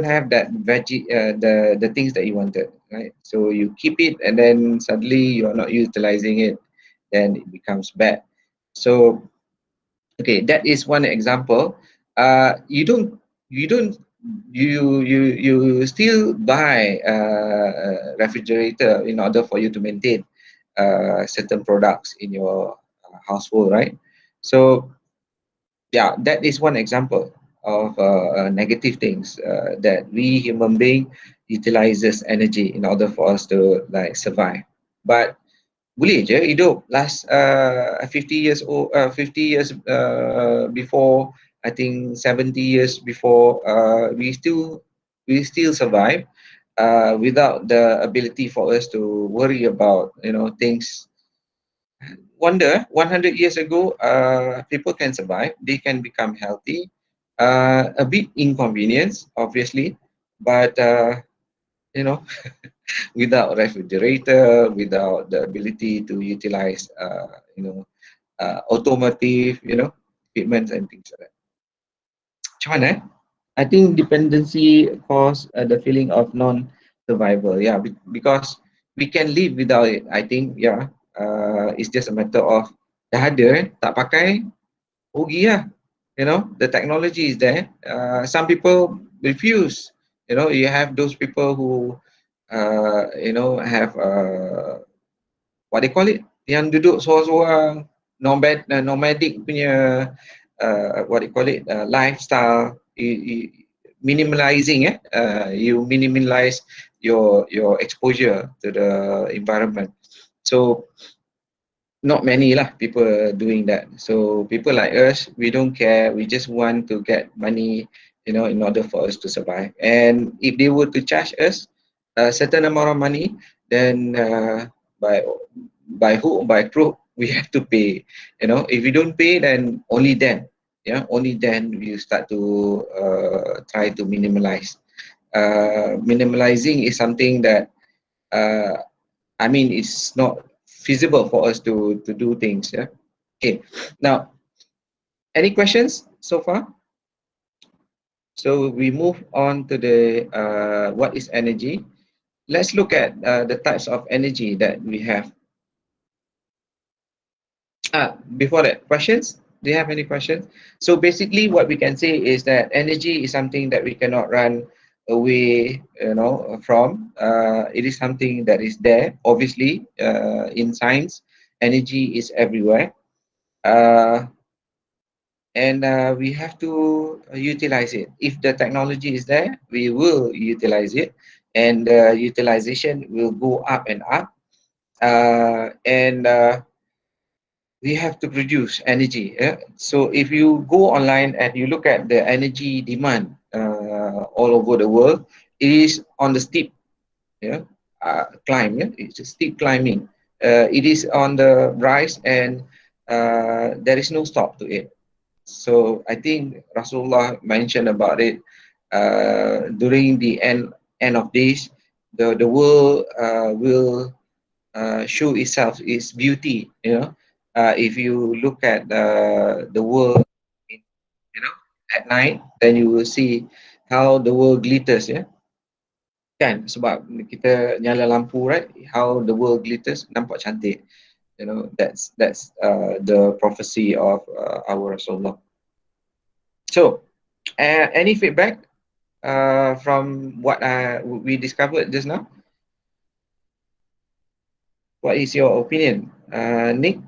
have that veggie the things that you wanted, right? So you keep it and then suddenly you're not utilizing it, then it becomes bad. So okay, that is one example. You don't you don't you you you still buy a refrigerator in order for you to maintain certain products in your household, right? So yeah, that is one example of negative things that we human being utilizes energy in order for us to like survive. But boleh je hidup last 50 years old, 50 years before, I think 70 years before, we still survive without the ability for us to worry about things. Wonder 100 years ago, people can survive, they can become healthy, a bit inconvenience obviously, but you know without refrigerator, without the ability to utilize automotive equipment and things like that. Macam mana? I think dependency cause the feeling of non-survival. Yeah, because we can live without it. I think, yeah, it's just a matter of dah ada, tak pakai, rugi lah. The technology is there. Some people refuse. You have those people who, have what they call it, yang duduk seorang-seorang, nomadic punya what they call it, lifestyle. Minimalizing, you minimize your exposure to the environment. So not many lah people doing that. So people like us, we don't care, we just want to get money in order for us to survive. And if they were to charge us a certain amount of money, then by hook or by crook we have to pay. If we don't pay, then only then we start to try to minimalize. Minimalizing is something that it's not feasible for us to do things. Yeah. Okay. Now, any questions so far? So we move on to the what is energy. Let's look at the types of energy that we have. Before that, questions? Do you have any questions? So basically what we can say is that energy is something that we cannot run away from. It is something that is there. Obviously, in science, energy is everywhere. And we have to utilize it. If the technology is there, we will utilize it, and utilization will go up and up. And we have to produce energy. So if you go online and you look at the energy demand all over the world, it is on the steep climb. It's a steep climbing. It is on the rise, and there is no stop to it. So I think Rasulullah mentioned about it during the end of days. the world will show itself its beauty. If you look at the world, at night, then you will see how the world glitters. Kan, sebab kita nyala lampu, right? How the world glitters, nampak cantik. That's the prophecy of our Rasulullah. So, any feedback from what we discovered just now? What is your opinion, Nick?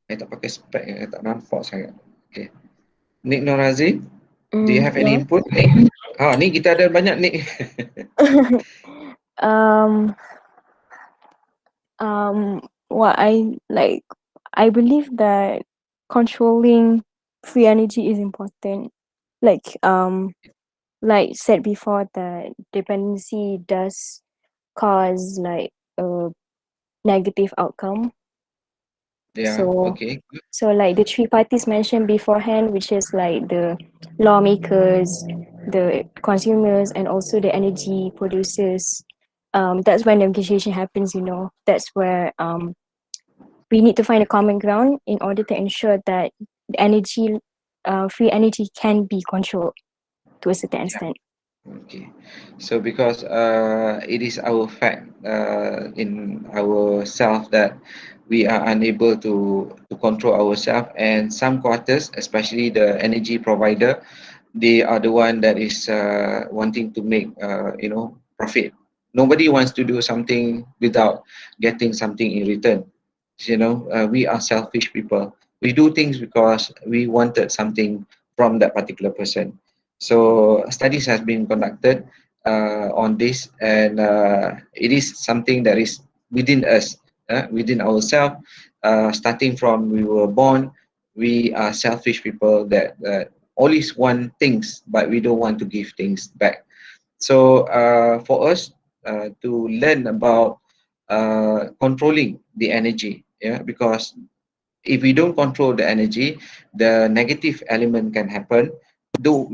Saya tak pakai spek, saya tak nampak sangat. Okay. Nick Norazi, do you have any Yeah. input? Nick? Ni kita ada banyak Nick. What I like, I believe that controlling free energy is important. Like said before, that dependency does cause like a negative outcome. Yeah, So okay. so like the three parties mentioned beforehand, which is like the lawmakers, the consumers, and also the energy producers. That's when negotiation happens. That's where we need to find a common ground in order to ensure that the energy, free energy, can be controlled to a certain extent. Okay, so because it is our fact in ourself that we are unable to control ourselves, and some quarters, especially the energy provider, they are the one that is wanting to make profit. Nobody wants to do something without getting something in return. We are selfish people. We do things because we wanted something from that particular person. So studies has been conducted on this, and it is something that is within us, within ourselves. Starting from we were born, we are selfish people that always want things, but we don't want to give things back. So for us to learn about controlling the energy, because if we don't control the energy, the negative element can happen. Though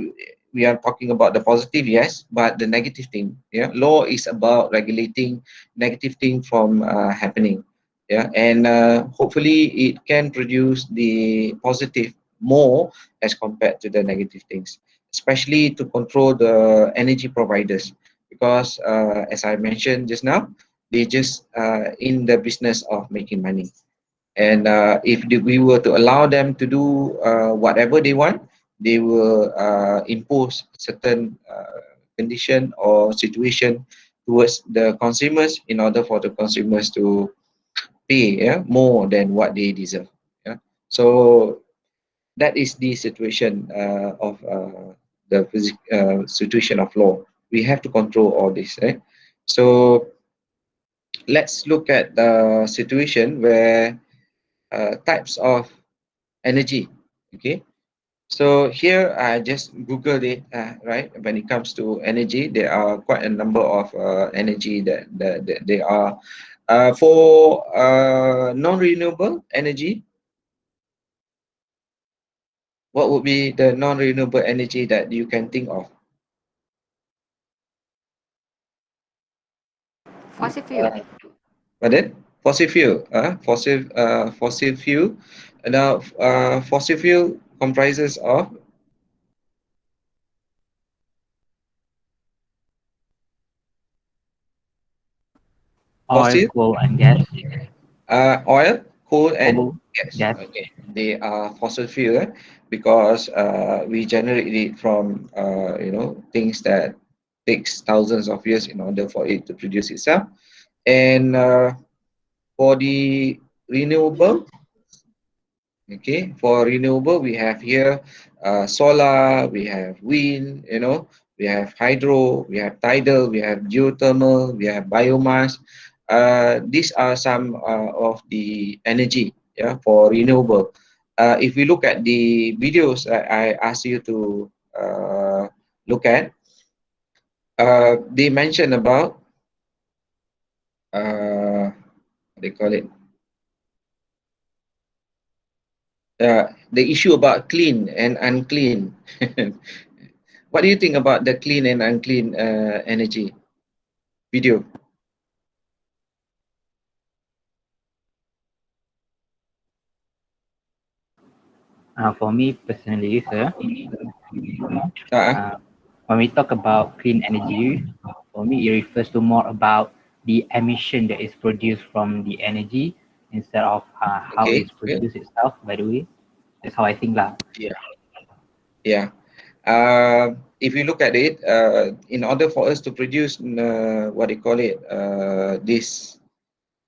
we are talking about the positive, yes, but the negative thing, law is about regulating negative thing from happening, and hopefully it can produce the positive more as compared to the negative things, especially to control the energy providers, because as I mentioned just now, they just in the business of making money. And if we were to allow them to do whatever they want, they will impose certain condition or situation towards the consumers in order for the consumers to pay more than what they deserve. So that is the situation of the situation of law. We have to control all this. So let's look at the situation where types of energy. Okay, so here I just googled it, right? When it comes to energy, there are quite a number of energy that they are for non-renewable energy. What would be the non-renewable energy that you can think of? Fossil fuel. Pardon? Fossil fuel. Fossil fuel. Now, fossil fuel comprises of Oil, coal, and gas. Oil, coal, and Coal, gas. Okay, they are fossil fuel because we generate it from things that takes thousands of years in order for it to produce itself. And for the renewable, okay, for renewable we have here solar, we have wind, we have hydro, we have tidal, we have geothermal, we have biomass. These are some of the energy, for renewable. If we look at the videos that I asked you to look at, they mention about what they call it, the issue about clean and unclean. What do you think about the clean and unclean energy video? For me personally, sir, Uh-huh. when we talk about clean energy, for me it refers to more about the emission that is produced from the energy instead of how Okay, it's good. produced itself. By the way, that's how I think lah. Yeah. Yeah. If you look at it, in order for us to produce what do you call it, this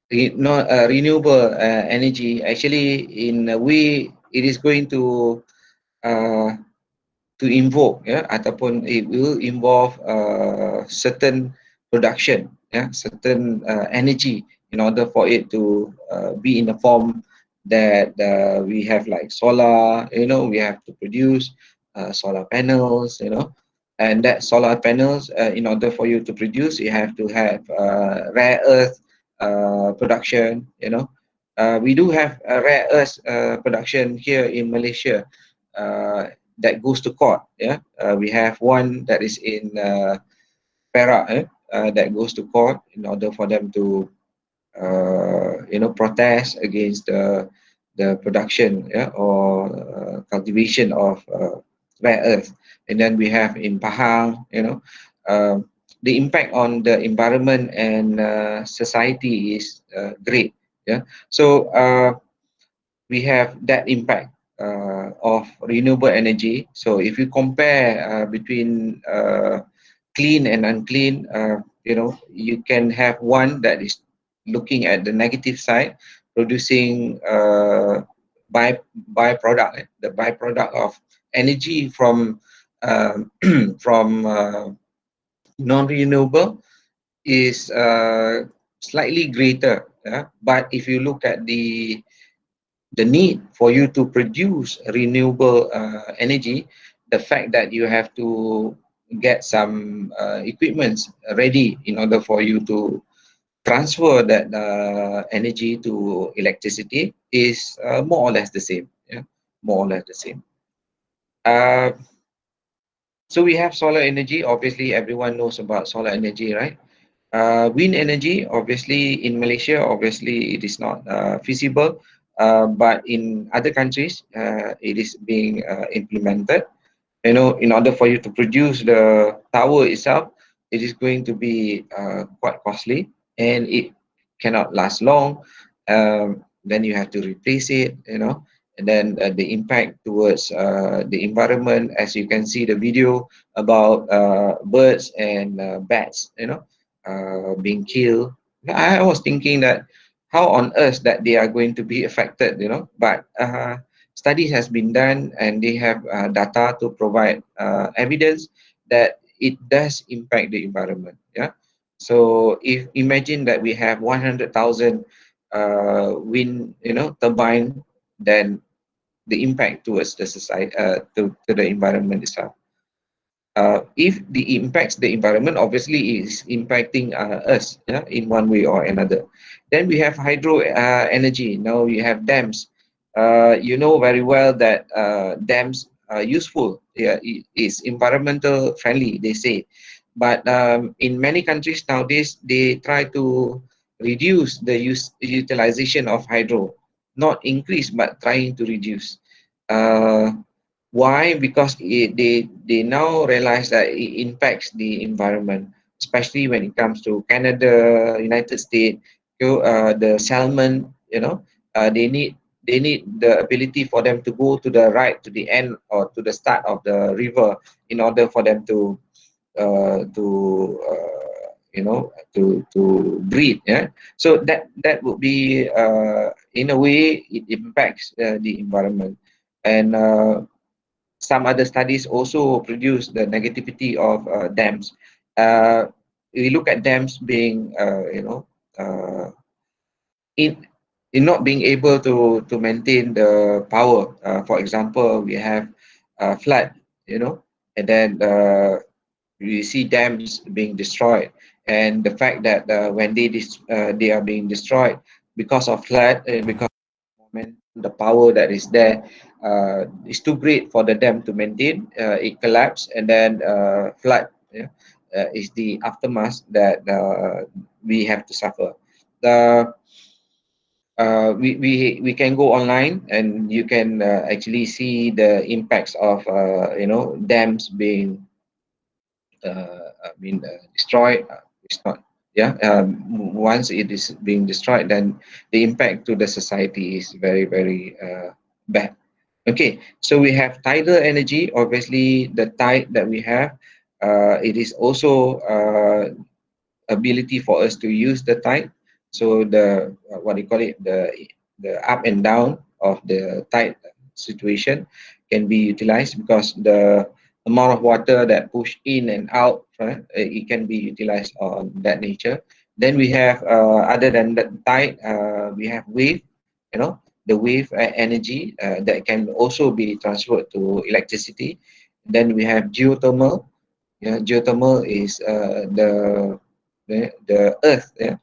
renewable energy, actually in a way it is going uh, to invoke, yeah, ataupun it will involve certain production, yeah, certain energy in order for it to be in the form that we have like solar, you know, we have to produce solar panels, you know, and that solar panels, in order for you to produce, you have to have rare earth production, you know. We do have a rare earth production here in Malaysia. That goes to court. Yeah, we have one that is in Perak, that goes to court in order for them to, you know, protest against the production, yeah, or cultivation of rare earth. And then we have in Pahang, you know, the impact on the environment and society is great. Yeah, so we have that impact of renewable energy. So if you compare between clean and unclean, you know, you can have one that is looking at the negative side, producing byproduct, the byproduct of energy from from non-renewable is slightly greater. But if you look at the need for you to produce renewable energy, the fact that you have to get some equipments ready in order for you to transfer that energy to electricity is more or less the same. Yeah, more or less the same. So we have solar energy. Obviously, everyone knows about solar energy, right? Wind energy, obviously in Malaysia, obviously it is not feasible, but in other countries, it is being implemented. You know, in order for you to produce the tower itself, it is going to be quite costly, and it cannot last long. Then you have to replace it, you know, and then the impact towards the environment, as you can see the video about birds and bats, you know, being killed. I was thinking that how on earth that they are going to be affected, you know, but studies has been done and they have data to provide evidence that it does impact the environment. Yeah. So if imagine that we have 100,000 wind, you know, turbine, then the impact towards the society, to the environment itself. If the impacts the environment, obviously is impacting us, yeah, in one way or another. Then we have hydro energy. Now you have dams. You know very well that dams are useful. Yeah, it's environmental friendly, they say. But in many countries nowadays, they try to reduce the utilization of hydro, not increase, but trying to reduce. Why? Because they now realize that it impacts the environment, especially when it comes to Canada, United States. The salmon, you know, they need the ability for them to go to the right, to the end, or to the start of the river in order for them to you know, to breed. Yeah, so that would be in a way it impacts the environment. And some other studies also produce the negativity of dams. We look at dams being, you know, in not being able to maintain the power. For example, we have flood, you know, and then we see dams being destroyed, and the fact that when they are being destroyed because of flood, because of moment the power that is there is too great for the dam to maintain. It collapsed, and then flood, yeah, is the aftermath that we have to suffer. The we can go online and you can actually see the impacts of dams being destroyed. It's not, yeah. Once it is being destroyed, then the impact to the society is very, very bad. Okay, so we have tidal energy. Obviously, the tide that we have, it is also ability for us to use the tide. So the what do you call it, the up and down of the tide situation can be utilized, because the amount of water that push in and out, right, it can be utilized on that nature. Then we have other than the tide, we have wave, the wave energy that can also be transferred to electricity. Then we have geothermal. Yeah, geothermal is the earth, yeah,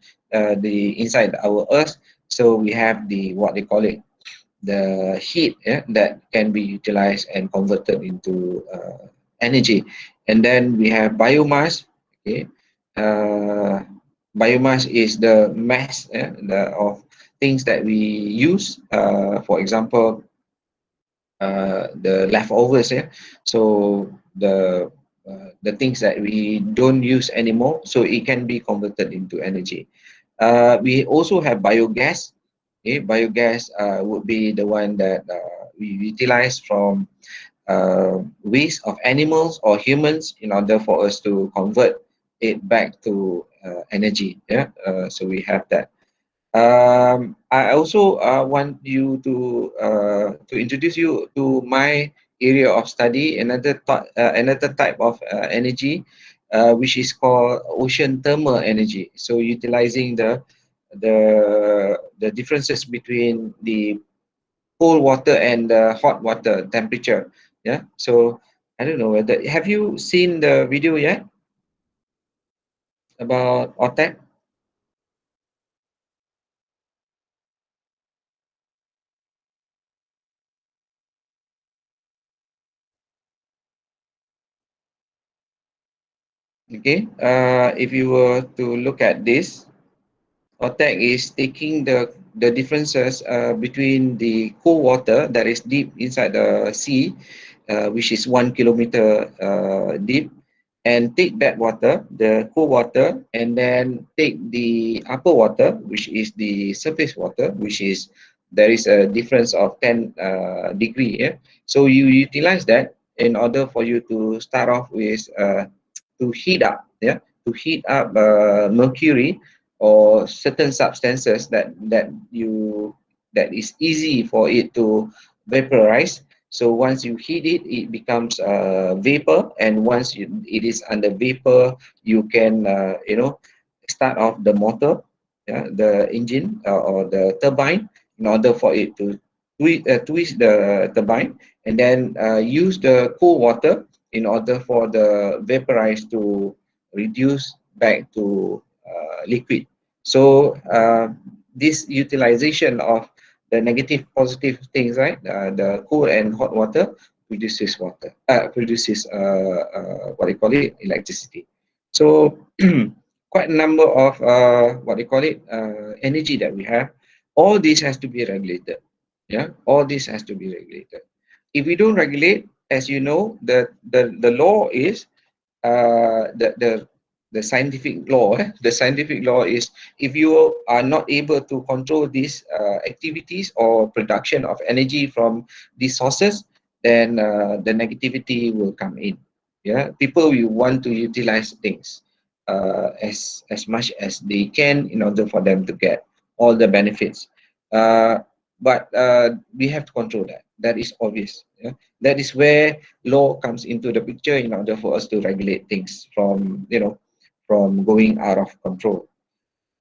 the inside our earth. So we have the what they call it, the heat, yeah, that can be utilized and converted into energy. And then we have biomass. Okay, uh, biomass is the mass, yeah, of things that we use. For example, the leftovers, yeah. So the things that we don't use anymore, so it can be converted into energy. We also have biogas. Okay, biogas would be the one that we utilize from waste of animals or humans in order for us to convert it back to energy. Yeah, so we have that. I also want you to introduce you to my area of study, another type of energy, which is called ocean thermal energy. So utilizing the differences between the cold water and the hot water temperature. Yeah. So I don't know whether have you seen the video yet about OTEC? Okay, if you were to look at this, OTEC is taking the differences between the cool water that is deep inside the sea, which is 1 kilometer deep, and take that water, the cool water, and then take the upper water, which is the surface water, which is there is a difference of 10 degree. Yeah? So you utilize that in order for you to start off with to heat up, yeah, to heat up mercury or certain substances that is easy for it to vaporize. So once you heat it, it becomes vapor, and once it is under vapor, you can start off the motor, yeah, the engine or the turbine, in order for it to twist the turbine, and then use the cool water in order for the vaporize to reduce back to liquid. So this utilization of the negative positive things, right? The cool and hot water produces what they call it, electricity. So quite a number of what they call it, energy that we have. All this has to be regulated. Yeah, all this has to be regulated. If we don't regulate, as you know, the law is the scientific law. The scientific law is, if you are not able to control these activities or production of energy from these sources, then the negativity will come in. Yeah, people will want to utilize things as much as they can in order for them to get all the benefits. But we have to control that. That is obvious. Yeah? That is where law comes into the picture in order for us to regulate things from from going out of control.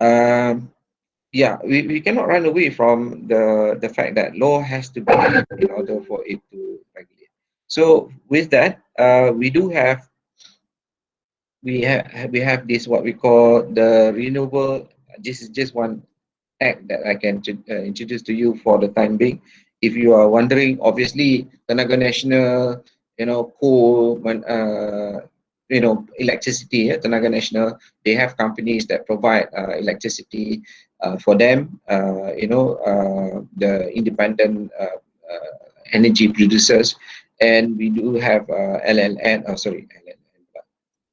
Yeah, we cannot run away from the fact that law has to be in order for it to regulate. So with that, we have this what we call the renewable. This is just one act that I can introduce to you for the time being. If you are wondering, obviously Tenaga Nasional, coal, electricity, Tenaga Nasional, they have companies that provide electricity for them, the independent energy producers, and we do have LLN,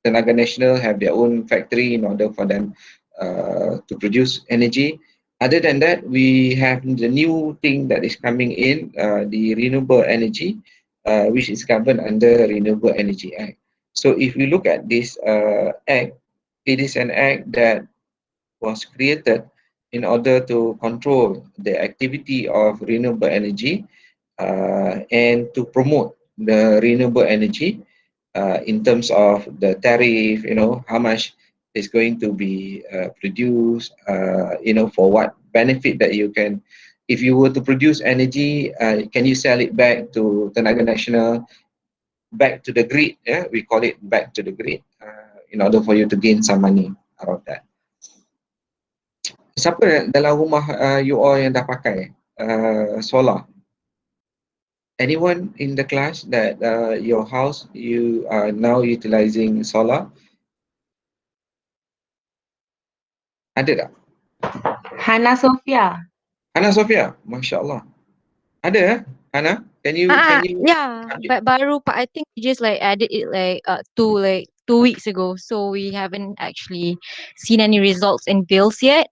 Tenaga Nasional have their own factory in order for them to produce energy. Other than that, we have the new thing that is coming in, the renewable energy, which is covered under Renewable Energy Act. So if you look at this act, it is an act that was created in order to control the activity of renewable energy and to promote the renewable energy in terms of the tariff, how much is going to be produced, for what benefit that you can, if you were to produce energy, can you sell it back to Tenaga Nasional, back to the grid, we call it back to the grid, in order for you to gain some money out of that. Siapa dalam rumah you all yang dah pakai solar? Anyone in the class that your house you are now utilizing solar? Ada tak? Hana Sofia. Hana Sofia, Masya Allah. Ada Hana? Can you Yeah, but baru, but I think we just like added it like 2 weeks ago, so we haven't actually seen any results in bills yet.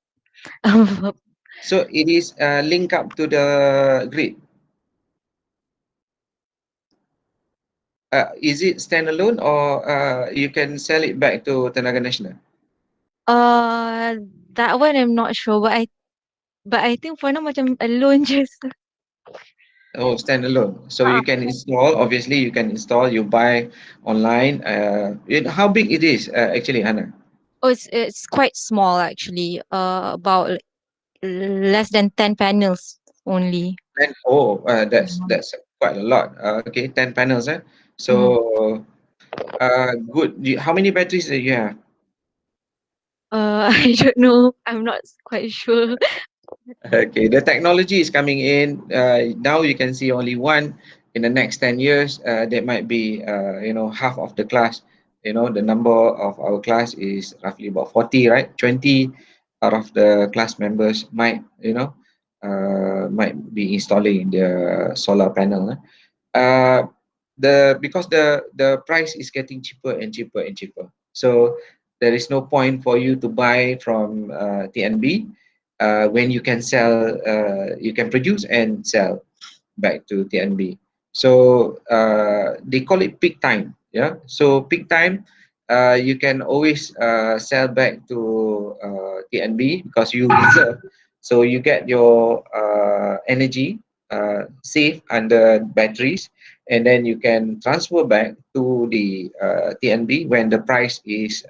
So it is linked up to the grid. Is it standalone or you can sell it back to Tenaga Nasional? That one I'm not sure, but I think for now macam alone just. Oh, standalone. So you can install. Obviously, you can install. You buy online. How big it is actually, Hana? Oh, it's quite small actually. About less than 10 panels only. That's quite a lot. Okay, 10 panels. So, good. How many batteries do you have? I don't know. I'm not quite sure. Okay, the technology is coming in. Now you can see only one. In the next 10 years, there might be, half of the class. The number of our class is roughly about 40, right? 20 out of the class members might be installing the solar panel. Because the price is getting cheaper and cheaper and cheaper. So there is no point for you to buy from TNB when you can sell, you can produce and sell back to TNB. So they call it peak time. Yeah. So peak time, you can always sell back to TNB because you reserve. So you get your energy safe under batteries, and then you can transfer back to the TNB when the price is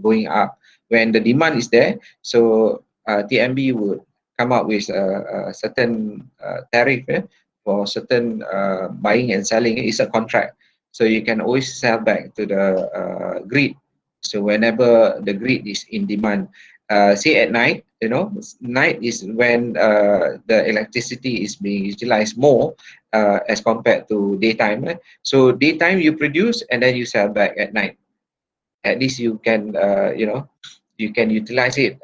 going up, when the demand is there. So TNB would come up with a certain tariff for certain buying and selling. It's a contract, so you can always sell back to the grid. So whenever the grid is in demand, say at night, night is when the electricity is being utilized more as compared to daytime. So daytime you produce and then you sell back at night. At least you can, you can utilize it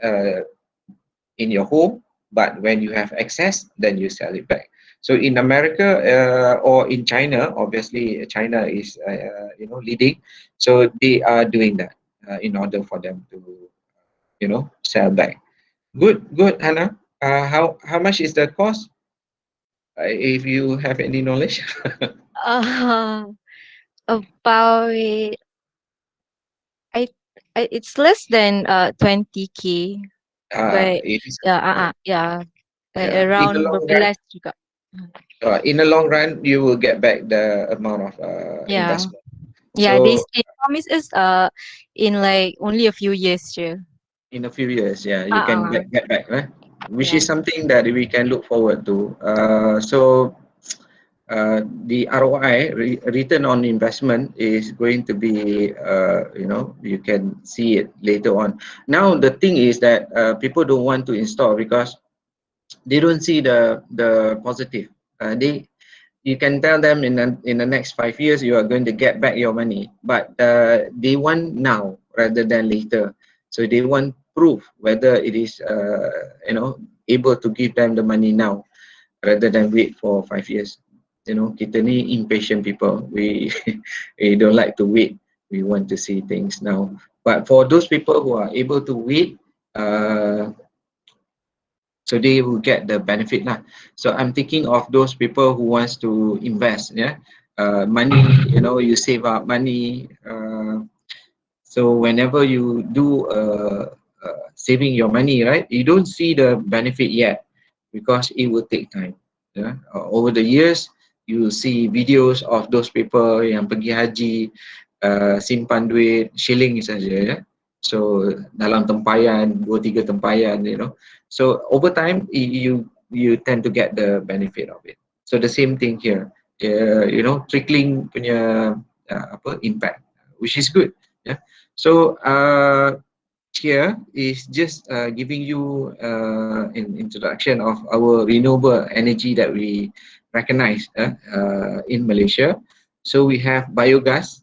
in your home, but when you have excess, then you sell it back. So in America or in China, obviously China is leading, so they are doing that in order for them to sell back. Good, Hannah. How much is the cost? If you have any knowledge. About it's less than 20K. But It is, around berbelas juga. In the long run, you will get back the amount of investment. Yeah, So, they promise us in like only a few years je. in a few years, yeah, you can get back, right? Which is something that we can look forward to. The ROI, return on investment, is going to be, you can see it later on. Now, the thing is that people don't want to install because they don't see the positive. You can tell them in the next 5 years you are going to get back your money, but they want now rather than later. So they want proof whether it is able to give them the money now rather than wait for 5 years. Kita ni impatient people. We we don't like to wait. We want to see things now. But for those people who are able to wait, so they will get the benefit lah. So I'm thinking of those people who wants to invest, money. You save up money. So whenever you do saving your money, right, you don't see the benefit yet because it will take time. Over the years, you will see videos of those people yang pergi haji, simpan duit shilling saja, so dalam tempayan 2-3 tempayan, so over time you tend to get the benefit of it. So the same thing here, trickling punya impact, which is good. So here is just giving you an introduction of our renewable energy that we recognize in Malaysia. So we have biogas,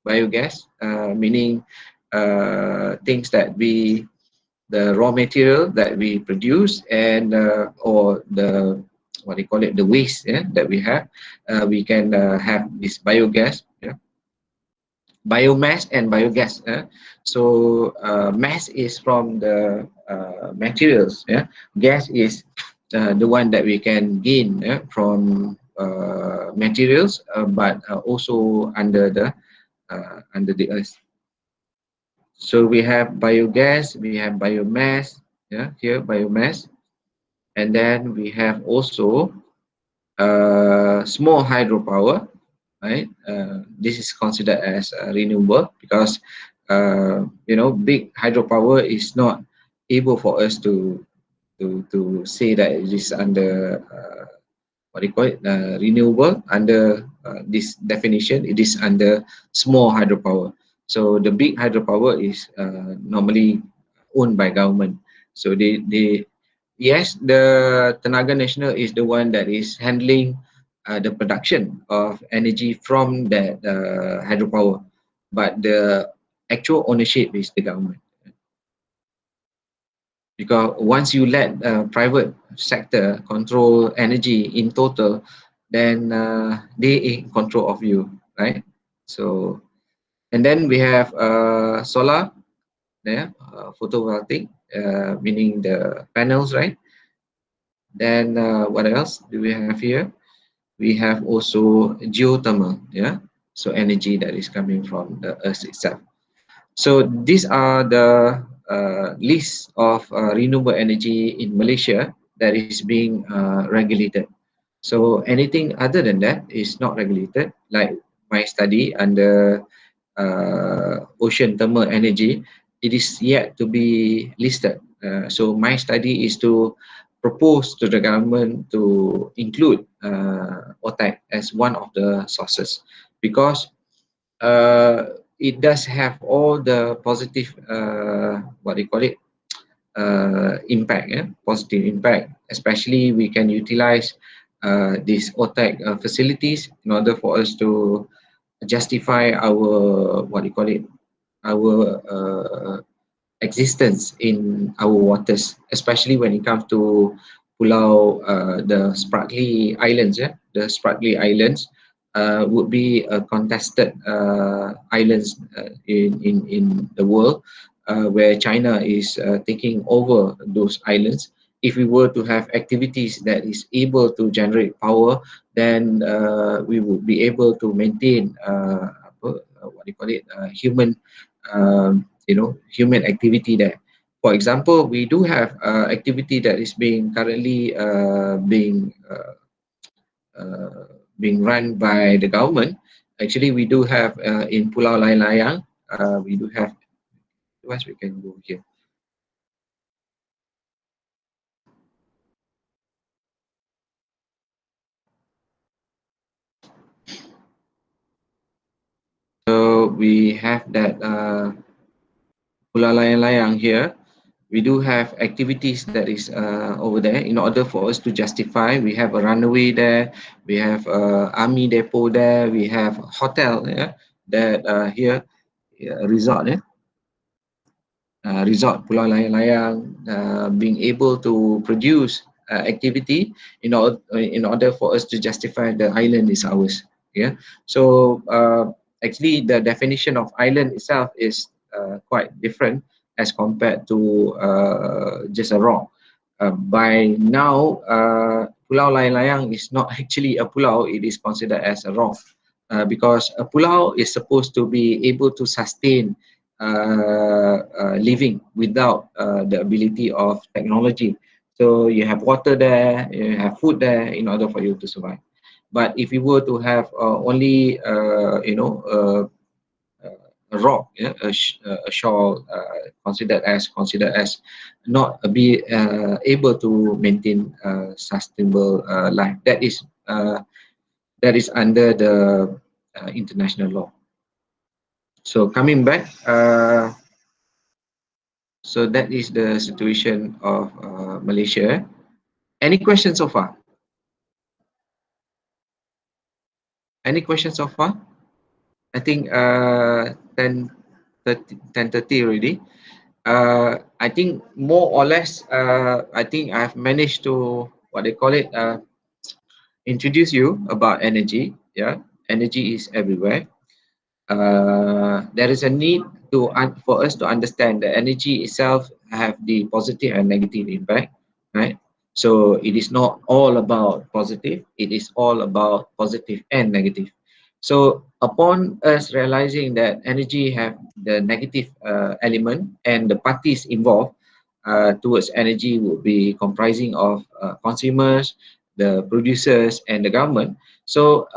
biogas, meaning things that the raw material that we produce and or the what do you call it, the waste that we have, we can have this biogas, biomass and biogas. So mass is from the materials, gas is the one that we can gain from materials, but also under the earth. So we have biogas, we have biomass, here biomass, and then we have also small hydropower, right? This is considered as renewable because big hydropower is not able for us to say that it is under what do you call it, renewable. Under this definition, it is under small hydropower. So the big hydropower is normally owned by government. So yes, the Tenaga Nasional is the one that is handling the production of energy from that hydropower, but the actual ownership is the government. Because once you let private sector control energy in total, then they in control of you, right? So, and then we have solar, photovoltaic, meaning the panels, right? Then what else do we have here? We have also geothermal, so energy that is coming from the earth itself. So these are the list of renewable energy in Malaysia that is being regulated. So anything other than that is not regulated. Like my study under ocean thermal energy, it is yet to be listed. So my study is to propose to the government to include OTAC as one of the sources, because it does have all the positive what do you call it, impact, positive impact. Especially we can utilize these OTAC facilities in order for us to justify our what do you call it, our existence in our waters, especially when it comes to Pulau the Spratly Islands. The Spratly Islands would be a contested islands in the world, where China is taking over those islands. If we were to have activities that is able to generate power, then we would be able to maintain what do you call it, human human activity there. For example, we do have activity that is being currently being run by the government. Actually, we do have in Pulau Layang-Layang, we do have, otherwise we can go here. So we have that Pulau Layang-Layang here. We do have activities that is over there. In order for us to justify, we have a runway there, we have army depot there, we have hotel, yeah, that here, resort, resort Pulau Layang-Layang, being able to produce activity in order for us to justify the island is ours. Yeah. So actually, the definition of island itself is quite different as compared to just a rock. By now, Pulau Layang-Layang is not actually a pulau; it is considered as a rock, because a pulau is supposed to be able to sustain living without the ability of technology. So you have water there, you have food there in order for you to survive. But if you were to have only a rock, yeah, a shore considered as not be able to maintain sustainable life. That is under the international law. So coming back, so that is the situation of Malaysia. Any questions so far? Any questions so far? I think 10:30 already. I think more or less, I think I've managed to, what they call it, introduce you about energy. Yeah, energy is everywhere. There is a need for us to understand that energy itself have the positive and negative impact, right? So it is not all about positive, it is all about positive and negative. So upon us realizing that energy have the negative element, and the parties involved towards energy will be comprising of consumers, the producers, and the government. So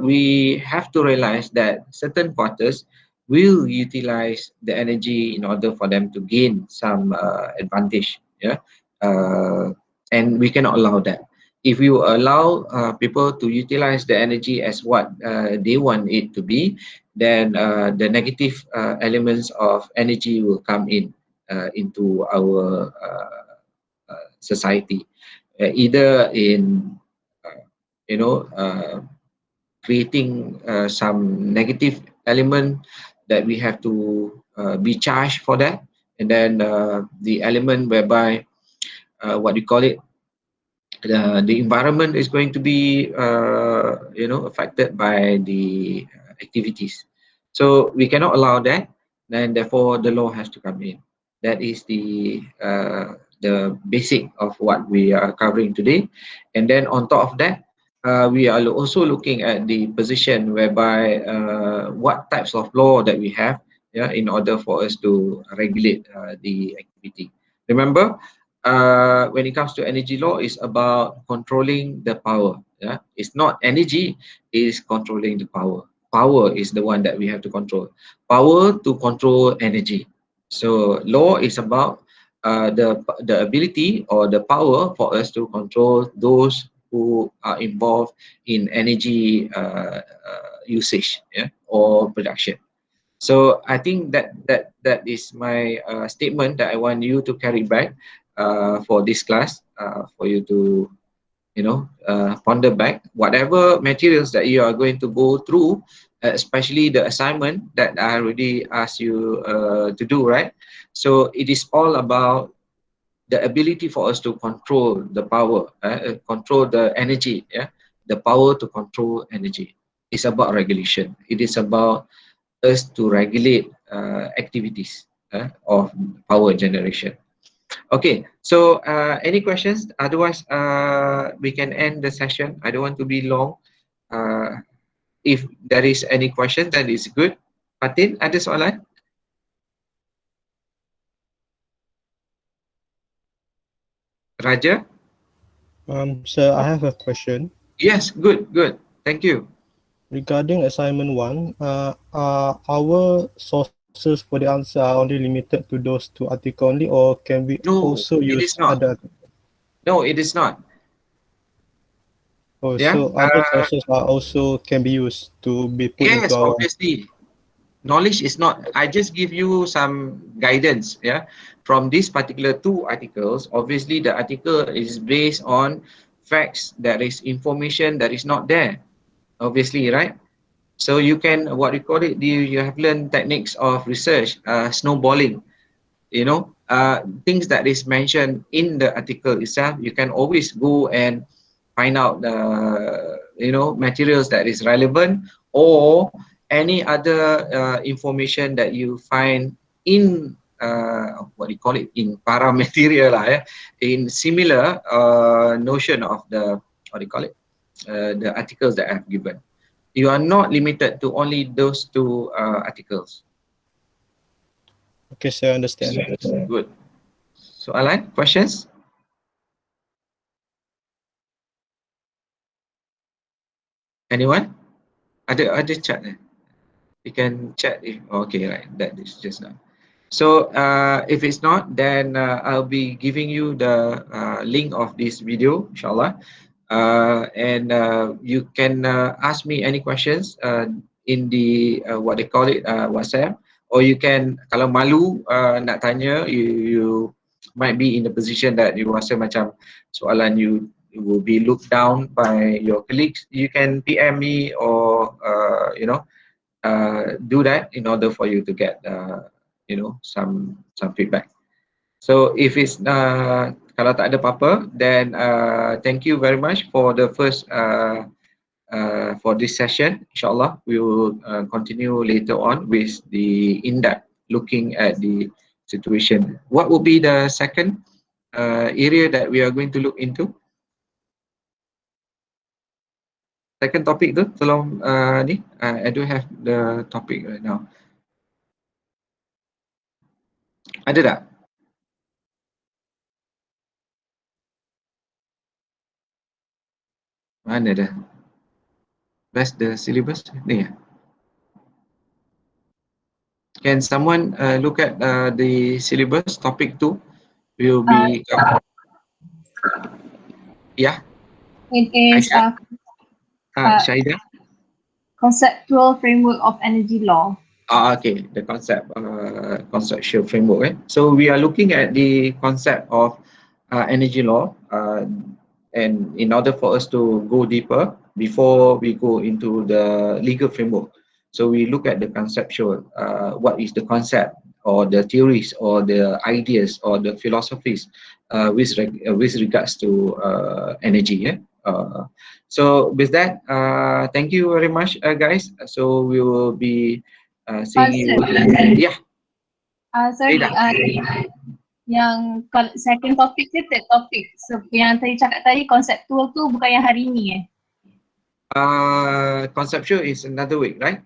we have to realize that certain quarters will utilize the energy in order for them to gain some advantage. Yeah, and we cannot allow that. If you allow people to utilize the energy as what they want it to be, then the negative elements of energy will come into our society, either in creating some negative element that we have to be charged for that, and then the element whereby what you call it, the environment is going to be affected by the activities. So we cannot allow that, and therefore the law has to come in. That is the basic of what we are covering today. And then on top of that, we are also looking at the position whereby what types of law that we have, yeah, in order for us to regulate the activity. Remember, when it comes to energy law, is about controlling the power. Yeah, it's not energy, is controlling the power. Power is the one that we have to control. Power to control energy. So law is about the ability or the power for us to control those who are involved in energy usage, yeah, or production. So I think that is my statement that I want you to carry back for this class, for you to ponder back whatever materials that you are going to go through, especially the assignment that I already asked you to do, right? So it is all about the ability for us to control the power, control the energy, yeah, the power to control energy. It's about regulation. It is about us to regulate activities of power generation. Okay, so any questions? Otherwise, we can end the session. I don't want to be long. If there is any question, that is good. Fatin, ada soalan? Raja? Sir, I have a question. Yes, good. Thank you. Regarding assignment 1, our sources for the answer are only limited to those 2 articles only, or can we also use other? No, it is not. Oh, yeah? So other sources are also can be used to be put into our... Obviously. knowledge is not, I just give you some guidance, yeah, from these particular 2 articles. Obviously the article is based on facts, there is information that is not there, obviously, right? So you can, what you call it, you have learned techniques of research, snowballing, you know, things that is mentioned in the article itself. You can always go and find out the, you know, materials that is relevant, or any other information that you find in what do you call it, in para material in similar notion of the, what do you call it, the articles that I have given. You are not limited to only those 2 articles. Okay, sir, I understand. Good. So Alan, questions? Anyone? Ada chat eh? You can chat if, okay, right, that is just now. So if it's not, then I'll be giving you the link of this video, inshallah. And you can ask me any questions in the what they call it, WhatsApp, or you can, kalau malu nak tanya, you might be in the position that you rasa macam soalan you will be looked down by your colleagues, you can PM me, or you know, do that in order for you to get you know, some feedback. So if it's kalau tak ada apa-apa, then thank you very much for the first for this session. Inshallah we will continue later on with the in-depth looking at the situation. What will be the second area that we are going to look into? Second topic tu, tolong ni, I don't have the topic right now. Ada tak? Mana dah? That's the syllabus ni ya? Can someone look at the syllabus? Topic 2 will be yeah. It is Syahidah. conceptual framework of energy law. Okay, the conceptual framework. So we are looking at the concept of energy law, and in order for us to go deeper, before we go into the legal framework, so we look at the conceptual, what is the concept or the theories or the ideas or the philosophies with regards to energy. So with that, thank you very much, guys. So we will be seeing you. Yeah. Sorry, yang second topic tu third topic. So yang tadi cakap tadi conceptual tu bukan yang hari ni Conceptual is another week, right?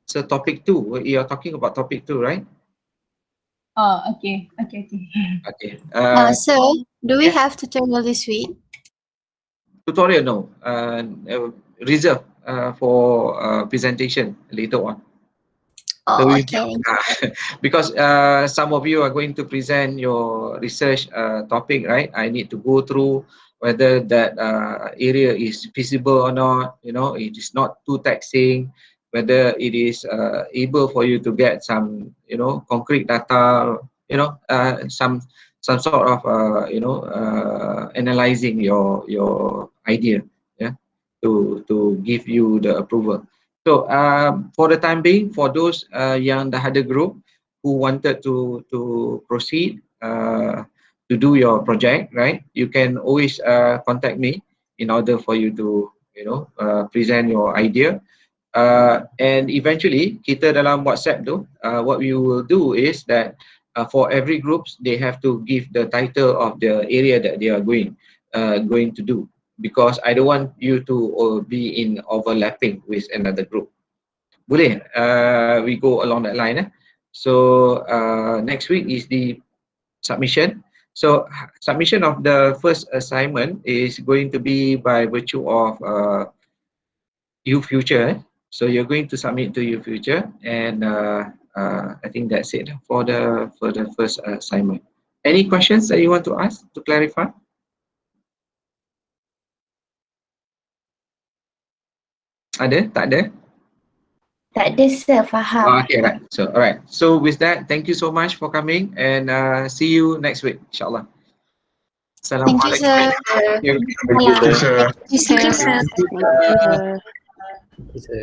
So topic 2, you're talking about topic 2, right? Oh, okay. Okay. So, do we have tutorial this week? Tutorial, no. Reserve for presentation later on. Oh, So okay. because some of you are going to present your research topic, right? I need to go through whether that area is feasible or not, you know, it is not too taxing, whether it is able for you to get some, you know, concrete data, you know, some sort of, you know, analyzing your idea, yeah, to give you the approval. So for the time being, for those yang dah ada group who wanted to proceed to do your project, right? You can always contact me in order for you to, you know, present your idea. And eventually, kita dalam WhatsApp tu, what we will do is that for every groups, they have to give the title of the area that they are going to do, because I don't want you to be in overlapping with another group. Boleh? We go along that line. So next week is the submission. So submission of the first assignment is going to be by virtue of UFuture. So you're going to submit to UFuture, and I think that's it for the first assignment. Any questions that you want to ask to clarify? Ada? Tak ada? Tak ada sir, faham. Oh, okay, right. So, all right. So with that, thank you so much for coming and see you next week, inshallah. Thank you Assalamualaikum. sir. Thank you. Thank you, sir. Thank you, sir. Thank you, sir.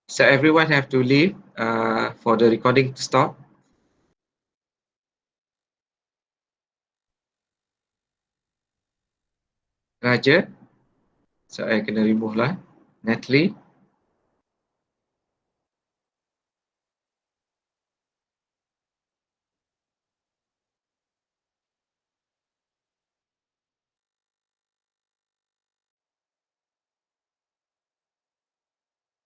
So everyone have to leave for the recording to stop. Raja, so I kena remove lah. Natalie.